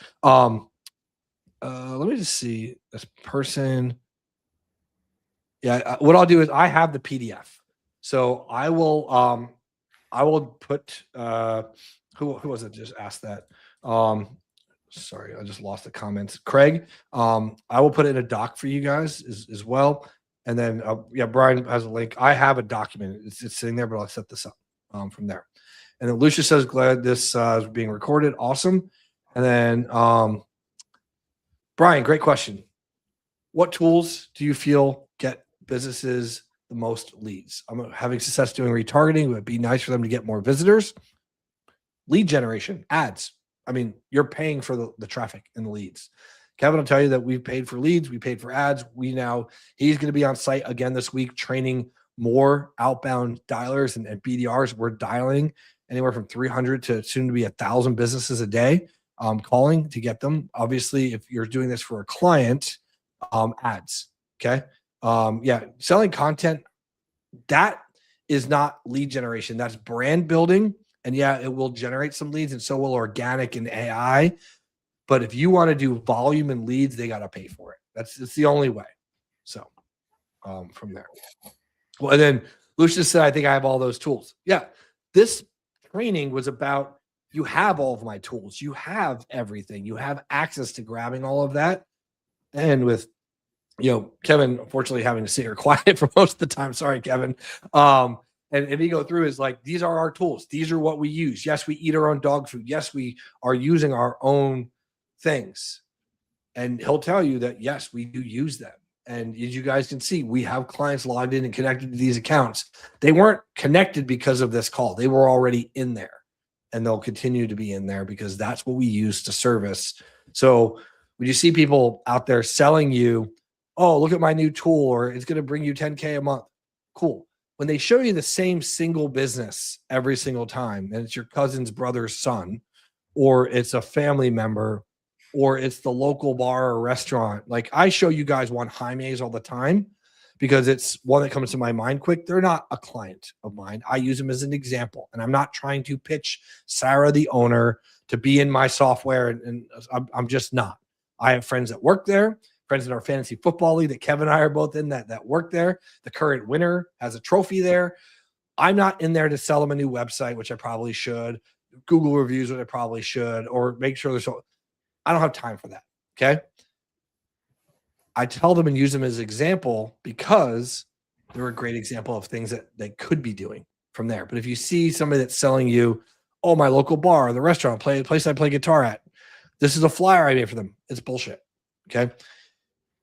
Let me just see this person. Yeah, what I'll do is I have the PDF. So I will put who was it just asked that? Sorry, I just lost the comments. Craig, I will put it in a doc for you guys as well. And then, yeah, Brian has a link. I have a document. It's sitting there, but I'll set this up from there. And then Lucia says, glad this is being recorded. Awesome. And then, Brian, great question. What tools do you feel get businesses the most leads? I'm having success doing retargeting. It would be nice for them to get more visitors. Lead generation, ads. I mean, you're paying for the traffic and the leads. Kevin will tell you that we've paid for leads. We paid for ads. He's going to be on site again this week, training more outbound dialers and BDRs. We're dialing anywhere from 300 to soon to be 1,000 businesses a day, calling to get them. Obviously, if you're doing this for a client, ads. Okay. Yeah. Selling content, that is not lead generation. That's brand building. And yeah, it will generate some leads, and so will organic and AI. But if you want to do volume and leads, they got to pay for it. It's the only way. So from there. Well, and then Lucius said, I think I have all those tools. Yeah. This training was about you have all of my tools. You have everything. You have access to grabbing all of that. And with, Kevin, unfortunately, having to sit here quiet for most of the time. Sorry, Kevin. And if you go through is like, these are our tools. These are what we use. Yes, we eat our own dog food. Yes, we are using our own things. And he'll tell you that, yes, we do use them. And as you guys can see, we have clients logged in and connected to these accounts. They weren't connected because of this call. They were already in there, and they'll continue to be in there because that's what we use to service. So when you see people out there selling you, oh, look at my new tool, or it's going to bring you 10K a month. Cool. When they show you the same single business every single time, and it's your cousin's brother's son, or it's a family member, or it's the local bar or restaurant. Like, I show you guys Juan Jaime's all the time because it's one that comes to my mind quick. They're not a client of mine. I use them as an example, and I'm not trying to pitch Sarah, the owner, to be in my software. And I'm just not. I have friends that work there, friends in our fantasy football league that Kevin and I are both in that work there. The current winner has a trophy there. I'm not in there to sell them a new website, which I probably should, Google reviews, which I probably should, or make sure there's I don't have time for that. Okay. I tell them and use them as an example because they're a great example of things that they could be doing from there. But if you see somebody that's selling you, oh, my local bar, the restaurant, place I play guitar at, this is a flyer I made for them, it's bullshit. Okay.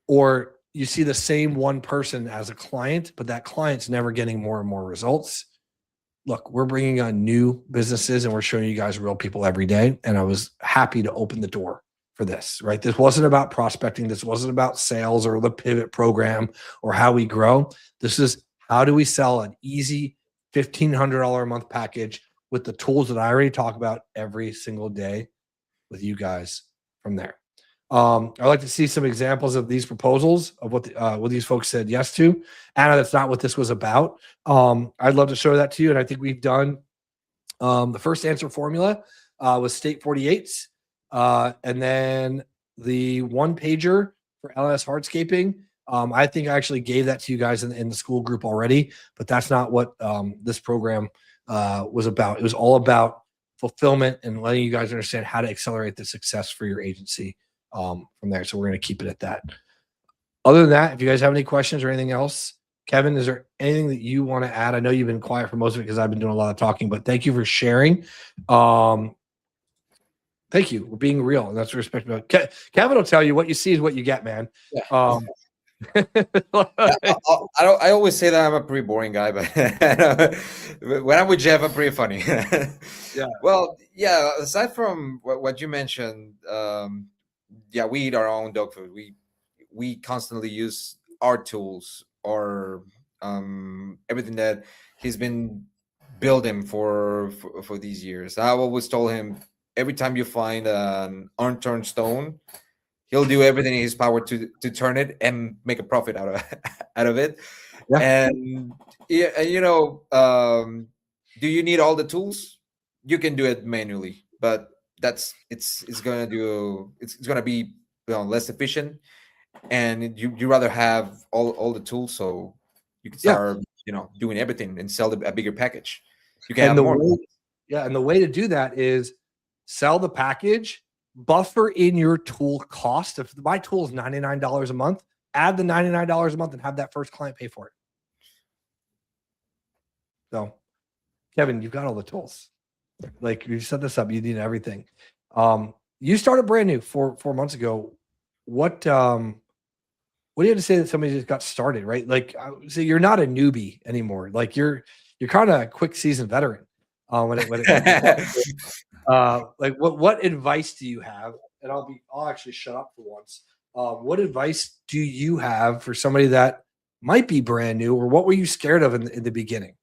Or you see the same one person as a client, but that client's never getting more and more results. Look, we're bringing on new businesses and we're showing you guys real people every day. And I was happy to open the door for this, right? This wasn't about prospecting. This wasn't about sales or the pivot program or how we grow. This is how do we sell an easy $1,500 a month package with the tools that I already talk about every single day with you guys from there. I'd like to see some examples of these proposals of what these folks said yes to. Anna, that's not what this was about. I'd love to show that to you. And I think we've done the first answer formula was state 48s. And then the one pager for LS hardscaping. I think I actually gave that to you guys in the school group already, but that's not what this program was about. It was all about fulfillment and letting you guys understand how to accelerate the success for your agency from there. So we're going to keep it at that. Other than that, if you guys have any questions or anything else, Kevin, is there anything that you want to add? I know you've been quiet for most of it because I've been doing a lot of talking, but thank you for sharing. Thank you. We're being real, and that's respectable. Kevin will tell you what you see is what you get, man. Yeah. I always say that I'm a pretty boring guy, but when I'm with Jeff, I'm pretty funny. Yeah. Well, yeah. Aside from what you mentioned, yeah, we eat our own dog food. We constantly use our tools or everything that he's been building for these years. I always told him, every time you find an unturned stone, he'll do everything in his power to turn it and make a profit out of it. Yeah. And yeah, do you need all the tools? You can do it manually, but it's gonna be less efficient, and you rather have all the tools so you can start doing everything and sell a bigger package. You can have more. And the way to do that is sell the package, buffer in your tool cost. If my tool is $99 a month, add the $99 a month and have that first client pay for it. So, Kevin, you've got all the tools. Like, you set this up, you need everything. You started brand new 4 months ago. What do you have to say that somebody just got started, right? Like, so you're not a newbie anymore. Like, you're kind of a quick seasoned veteran. Like, what advice do you have? And I'll actually shut up for once. What advice do you have for somebody that might be brand new, or what were you scared of in the beginning?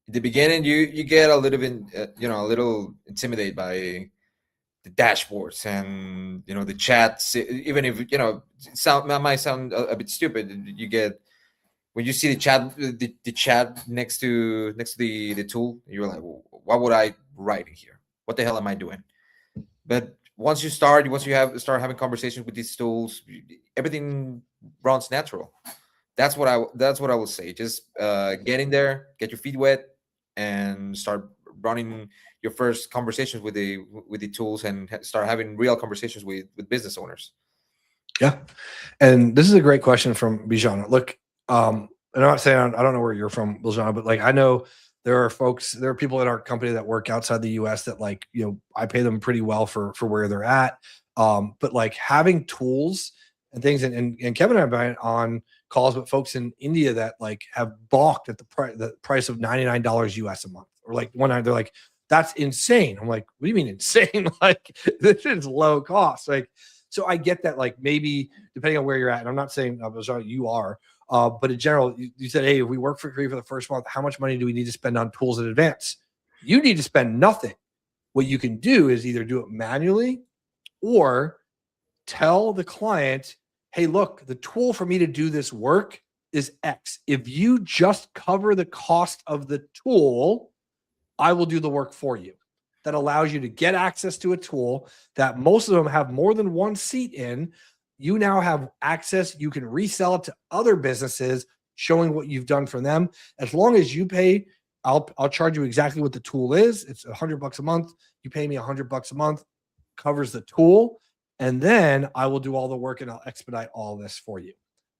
In the beginning, you get a little bit, a little intimidated by the dashboards and the chats. Even if might sound a bit stupid, you get when you see the chat next to the tool, you're like, well, what would I write in here? What the hell am I doing? But once you start having conversations with these tools, everything runs natural. That's what I will say. Just get in there, get your feet wet, and start running your first conversations with the tools and start having real conversations with business owners? Yeah. And this is a great question from Bijan. Look, and I'm not saying I don't know where you're from, Bijan, but like I know there are people in our company that work outside the US that like, I pay them pretty well for where they're at. But like having tools and things, and Kevin and I have been on calls with folks in India that like have balked at the price of $99 US a month, or like one night they're like, that's insane. I'm like, what do you mean insane? Like this is low cost. Like, so I get that, like maybe depending on where you're at, and I'm not saying you are, but in general, you said, hey, if we work for free for the first month, how much money do we need to spend on tools in advance? You need to spend nothing. What you can do is either do it manually or tell the client, hey, look, the tool for me to do this work is X. If you just cover the cost of the tool, I will do the work for you. That allows you to get access to a tool that most of them have more than one seat in. You now have access. You can resell it to other businesses, showing what you've done for them. As long as you pay, I'll charge you exactly what the tool is. It's $100 a month. You pay me $100 a month, covers the tool, and then I will do all the work and I'll expedite all this for you.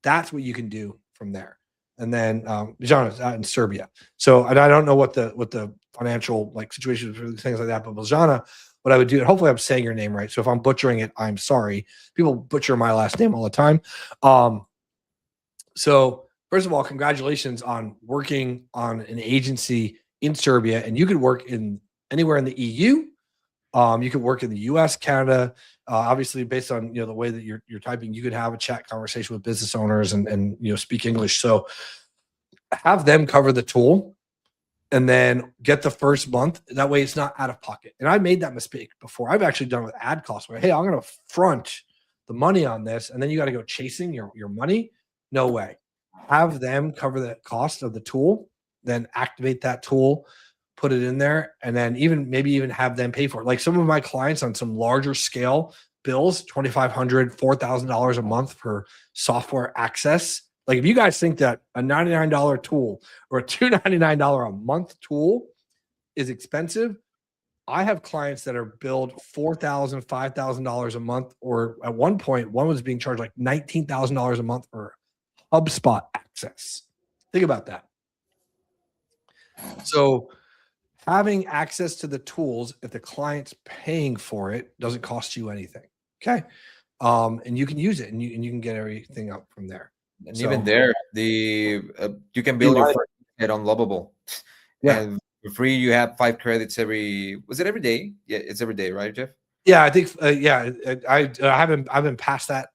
That's what you can do from there. And then Bijan is out in Serbia. So, and I don't know what the financial like situation for things like that, but Biljana, what I would do, and hopefully I'm saying your name right. So if I'm butchering it, I'm sorry. People butcher my last name all the time. So first of all, congratulations on working on an agency in Serbia, and you could work in anywhere in the EU. You could work in the US, Canada. Obviously, based on the way that you're typing, you could have a chat conversation with business owners and speak English. So have them cover the tool, and then get the first month. That way, it's not out of pocket. And I made that mistake before. I've actually done with ad costs where, hey, I'm going to front the money on this, and then you got to go chasing your money. No way. Have them cover the cost of the tool, then activate that tool, put it in there, and then maybe even have them pay for it. Like some of my clients on some larger scale bills, $2,500, $4,000 a month for software access. Like if you guys think that a $99 tool or a $299 a month tool is expensive, I have clients that are billed $4,000, $5,000 a month, or at one point, one was being charged like $19,000 a month for HubSpot access. Think about that. So having access to the tools, if the client's paying for it, doesn't cost you anything. Okay. And you can use it, and you can get everything up from there. And so, even there, you can build your first head on Lovable. Yeah. And for free, you have 5 credits every day? Yeah, it's every day, right, Jeff? Yeah, I think I haven't been past that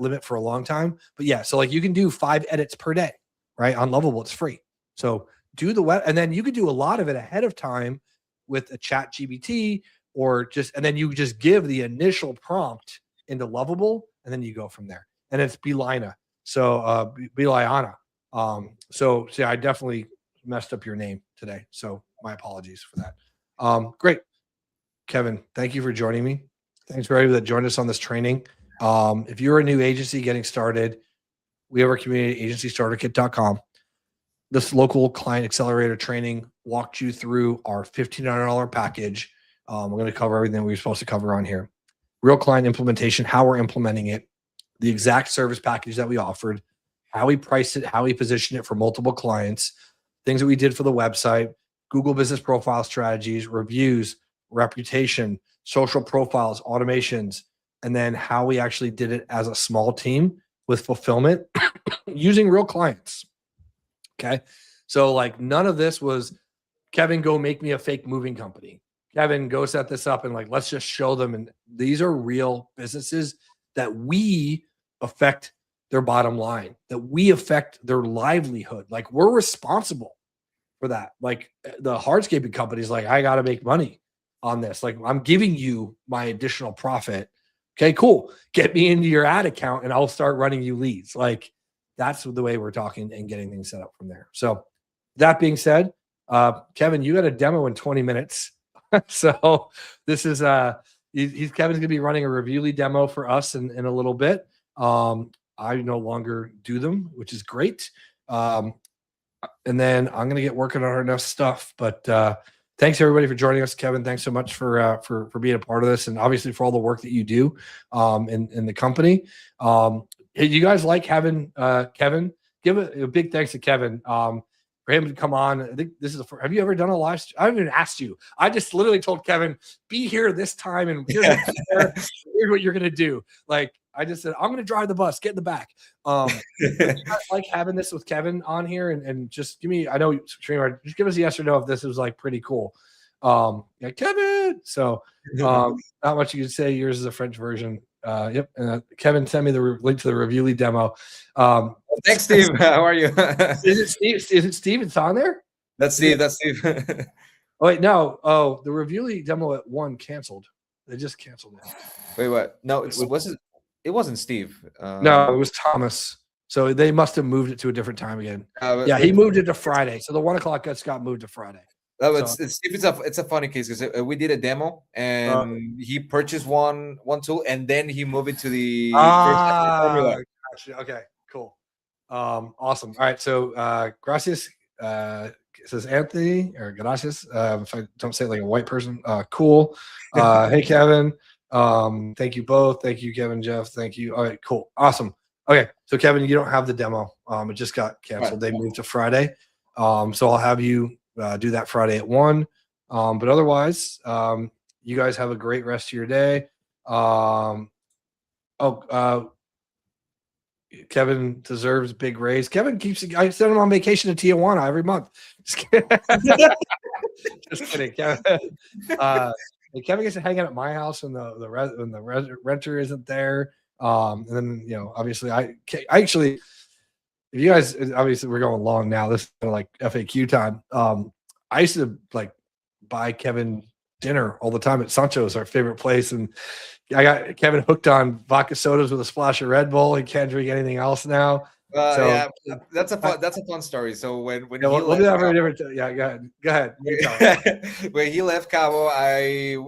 limit for a long time. But yeah, so like you can do 5 edits per day, right? On Lovable, it's free. So do the web, and then you could do a lot of it ahead of time with a chat GBT, and then you just give the initial prompt into Lovable, and then you go from there. And it's Belina. So Beliana. So I definitely messed up your name today. So my apologies for that. Great. Kevin, thank you for joining me. Thanks for everybody that joined us on this training. If you're a new agency getting started, we have our community at agencystarterkit.com. This local client accelerator training walked you through our $1,500 package. We're going to cover everything we were supposed to cover on here. Real client implementation, how we're implementing it, the exact service package that we offered, how we priced it, how we positioned it for multiple clients, things that we did for the website, Google business profile strategies, reviews, reputation, social profiles, automations, and then how we actually did it as a small team with fulfillment using real clients. Okay. So like none of this was, Kevin, go make me a fake moving company. Kevin, go set this up and like, let's just show them. And these are real businesses that we affect their bottom line, that we affect their livelihood. Like we're responsible for that. Like the hardscaping companies, like I got to make money on this. Like I'm giving you my additional profit. Okay, cool. Get me into your ad account and I'll start running you leads. Like that's the way we're talking and getting things set up from there. So that being said, Kevin, you got a demo in 20 minutes. So this is Kevin's going to be running a review lead demo for us in a little bit. I no longer do them, which is great. And then I'm going to get working on our next stuff. But thanks everybody for joining us. Kevin, thanks so much for being a part of this, and obviously for all the work that you do in the company. Hey, you guys like having Kevin? Give a big thanks to Kevin for him to come on. I think this is have you ever done a live stream? I haven't even asked you. I just literally told Kevin, be here this time, and here's what you're gonna do. Like I just said, I'm gonna drive the bus, get in the back. You guys like having this with Kevin on here, and just give me, I know streamer, just give us a yes or no if this was like pretty cool. Yeah, Kevin. So not much you can say. Yours is a French version. Yep. Kevin sent me the link to the Reviewly demo. Thanks, Steve. How are you? Is it Steve? Is it Steve? It's on there? That's Steve. That's Steve. Oh, wait, no. Oh, the Reviewly demo at 1 canceled. They just canceled it. Wait, what? No, it wasn't Steve. No, it was Thomas. So they must have moved it to a different time again. Yeah, he moved it to Friday. So the 1 o'clock got moved to Friday. It's a funny case because we did a demo and he purchased one tool and then he moved it to the gotcha. Okay, cool. Awesome. All right, so gracias. It says Anthony or gracias. If I don't say it like a white person, cool. Hey Kevin. Thank you both. Thank you, Kevin, Jeff. Thank you. All right, cool. Awesome. Okay, so Kevin, you don't have the demo. It just got canceled. Right. They moved to Friday. So I'll have you do that Friday at 1. But otherwise, you guys have a great rest of your day. Kevin deserves big raise. Kevin I send him on vacation to Tijuana every month. Just kidding, Kevin. Kevin gets to hang out at my house when the renter isn't there. And then, obviously I actually, if you guys, obviously we're going long now, this is like FAQ time. I used to like buy Kevin dinner all the time at Sancho's, our favorite place. And I got Kevin hooked on vodka sodas with a splash of Red Bull. He can't drink anything else now. Yeah, that's a fun story. So when he left Cabo, go ahead. When he left Cabo, I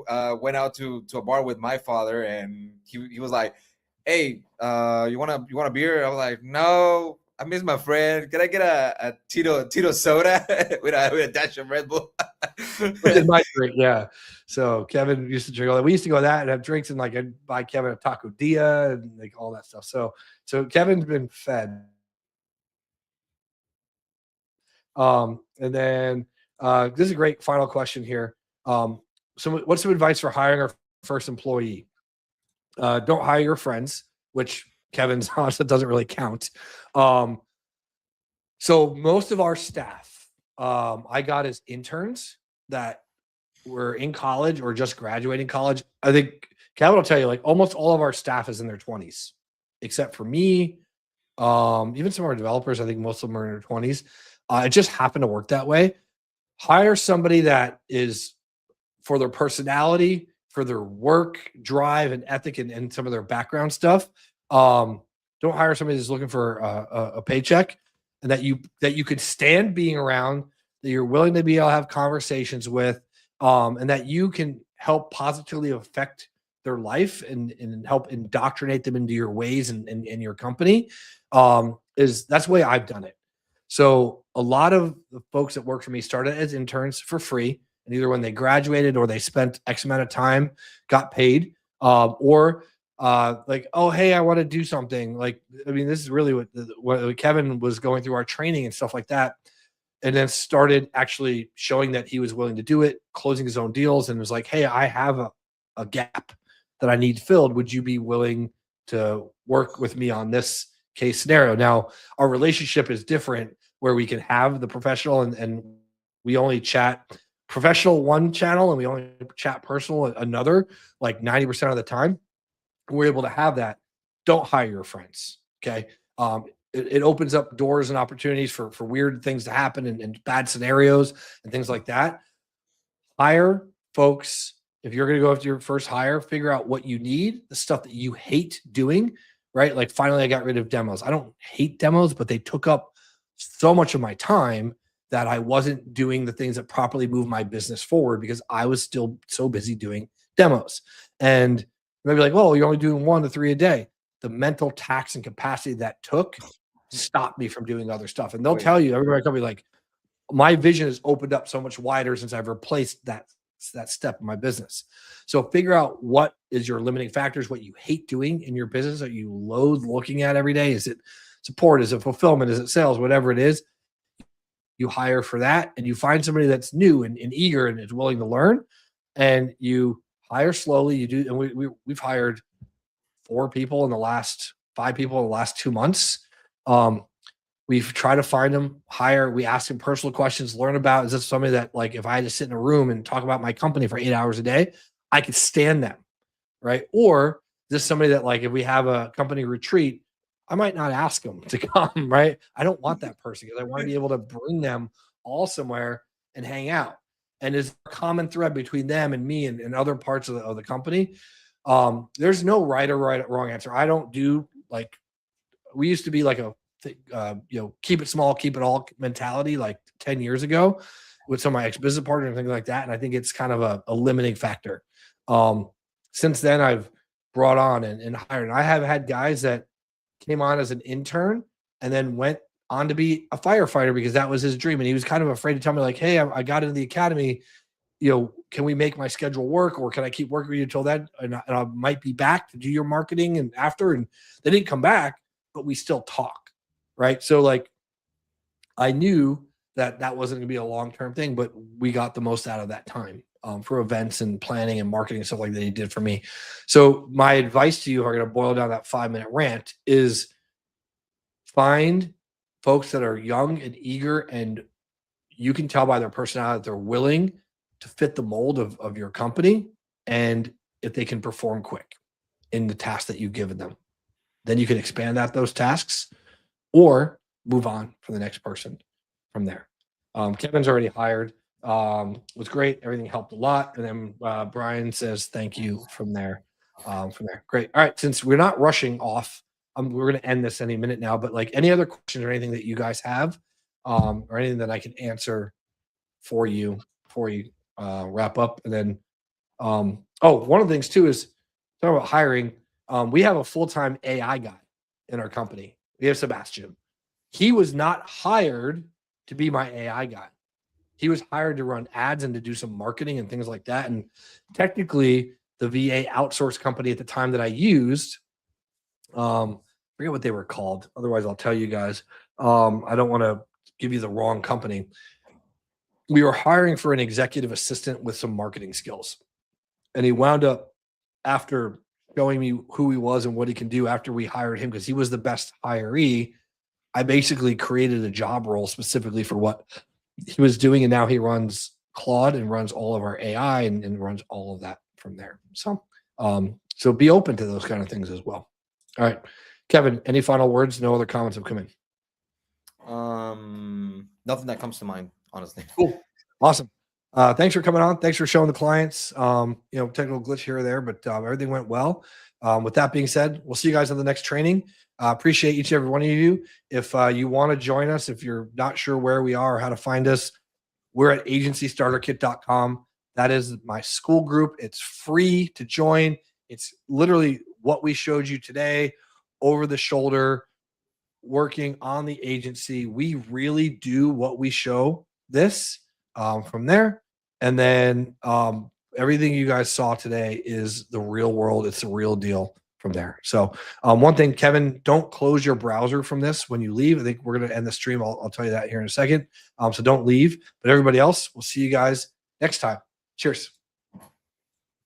went out to a bar with my father, and he was like, "Hey, you want a beer?" I was like, "No, I miss my friend. Can I get a Tito soda with a dash of Red Bull?" Which is my drink, yeah. So Kevin used to drink all that. We used to go to that and have drinks, and like I'd buy Kevin a taco dia and like all that stuff. So Kevin's been fed. And then this is a great final question here. So what's some advice for hiring our first employee? Don't hire your friends, which Kevin's honest, it doesn't really count. So most of our staff, I got as interns that were in college or just graduating college. I think Kevin will tell you, like almost all of our staff is in their 20s, except for me. Even some of our developers, I think most of them are in their 20s. It just happened to work that way. Hire somebody that is for their personality, for their work drive and ethic, and some of their background stuff. Don't hire somebody that's looking for a paycheck, and that you could stand being around, that you're willing to be able to have conversations with, and that you can help positively affect their life and help indoctrinate them into your ways and your company. That's the way I've done it. So a lot of the folks that work for me started as interns for free, and either when they graduated or they spent X amount of time, got paid, or like, oh, hey, I want to do something. Like, I mean, this is really what Kevin was going through our training and stuff like that. And then started actually showing that he was willing to do it, closing his own deals, and was like, hey, I have a gap that I need filled. Would you be willing to work with me on this case scenario? Now, our relationship is different, where we can have the professional and we only chat professional one channel and we only chat personal another, like 90% of the time. We're able to have that. Don't hire your friends. Okay. It opens up doors and opportunities for weird things to happen and bad scenarios and things like that. Hire folks. If you're going to go after your first hire, figure out what you need, the stuff that you hate doing, right? Like finally I got rid of demos. I don't hate demos, but they took up so much of my time that I wasn't doing the things that properly move my business forward because I was still so busy doing demos. And maybe like, well, you're only doing 1 to 3 a day. The mental tax and capacity that took stopped me from doing other stuff. And they'll tell you, everybody will be like, my vision has opened up so much wider since I've replaced that step in my business. So figure out what is your limiting factors, what you hate doing in your business, that you loathe looking at every day. Is it support? Is it fulfillment? Is it sales? Whatever it is, you hire for that, and you find somebody that's new and eager and is willing to learn, and you hire slowly. You do, and we've hired 5 people in the last 2 months. We've tried to find them, hire. We ask them personal questions, learn about, is this somebody that, like, if I had to sit in a room and talk about my company for 8 hours a day, I could stand them, right? Or is this somebody that, like, if we have a company retreat, I might not ask them to come, right? I don't want that person because I want to be able to bring them all somewhere and hang out. And there's a common thread between them and me and other parts of the company. There's no right or wrong answer. I don't do, like, we used to be like a keep it small, keep it all mentality like 10 years ago with some of my ex-business partners and things like that. And I think it's kind of a limiting factor. Since then, I've brought on and hired. And I have had guys that came on as an intern and then went on to be a firefighter because that was his dream. And he was kind of afraid to tell me, like, hey, I got into the academy. Can we make my schedule work, or can I keep working with you until then? And I might be back to do your marketing and after. And they didn't come back, but we still talk. Right. So, like, I knew that wasn't going to be a long-term thing, but we got the most out of that time for events and planning and marketing and stuff like that he did for me. So my advice to you, are going to boil down that 5-minute rant, is find folks that are young and eager, and you can tell by their personality that they're willing to fit the mold of your company, and if they can perform quick in the tasks that you've given them, then you can expand those tasks or move on for the next person from there. Kevin's already hired. Was great. Everything helped a lot. And then Brian says thank you from there. Great. All right. Since we're not rushing off, we're going to end this any minute now. But, like, any other questions or anything that you guys have, or anything that I can answer for you before you wrap up. And then, one of the things too is talking about hiring. We have a full-time AI guy in our company. We have Sebastian. He was not hired to be my AI guy. He was hired to run ads and to do some marketing and things like that. And technically, the VA outsource company at the time that I used, forget what they were called. Otherwise, I'll tell you guys. I don't want to give you the wrong company. We were hiring for an executive assistant with some marketing skills. And he wound up, after showing me who he was and what he can do after we hired him, because he was the best hiree, I basically created a job role specifically for what he was doing. And now he runs Claude and runs all of our AI and runs all of that from there. So, so be open to those kind of things as well. All right, Kevin, any final words? No other comments have come in. Nothing that comes to mind, honestly. Cool. Awesome. Thanks for coming on. Thanks for showing the clients, technical glitch here or there, but everything went well. With that being said, we'll see you guys on the next training. Appreciate each and every one of you. If you want to join us, if you're not sure where we are or how to find us, we're at agencystarterkit.com. That is my school group. It's free to join. It's literally what we showed you today, over the shoulder, working on the agency. We really do what we show this from there. And then everything you guys saw today is the real world. It's the real deal from there. So one thing, Kevin, don't close your browser from this when you leave. I think we're going to end the stream. I'll tell you that here in a second. So don't leave. But everybody else, we'll see you guys next time. Cheers.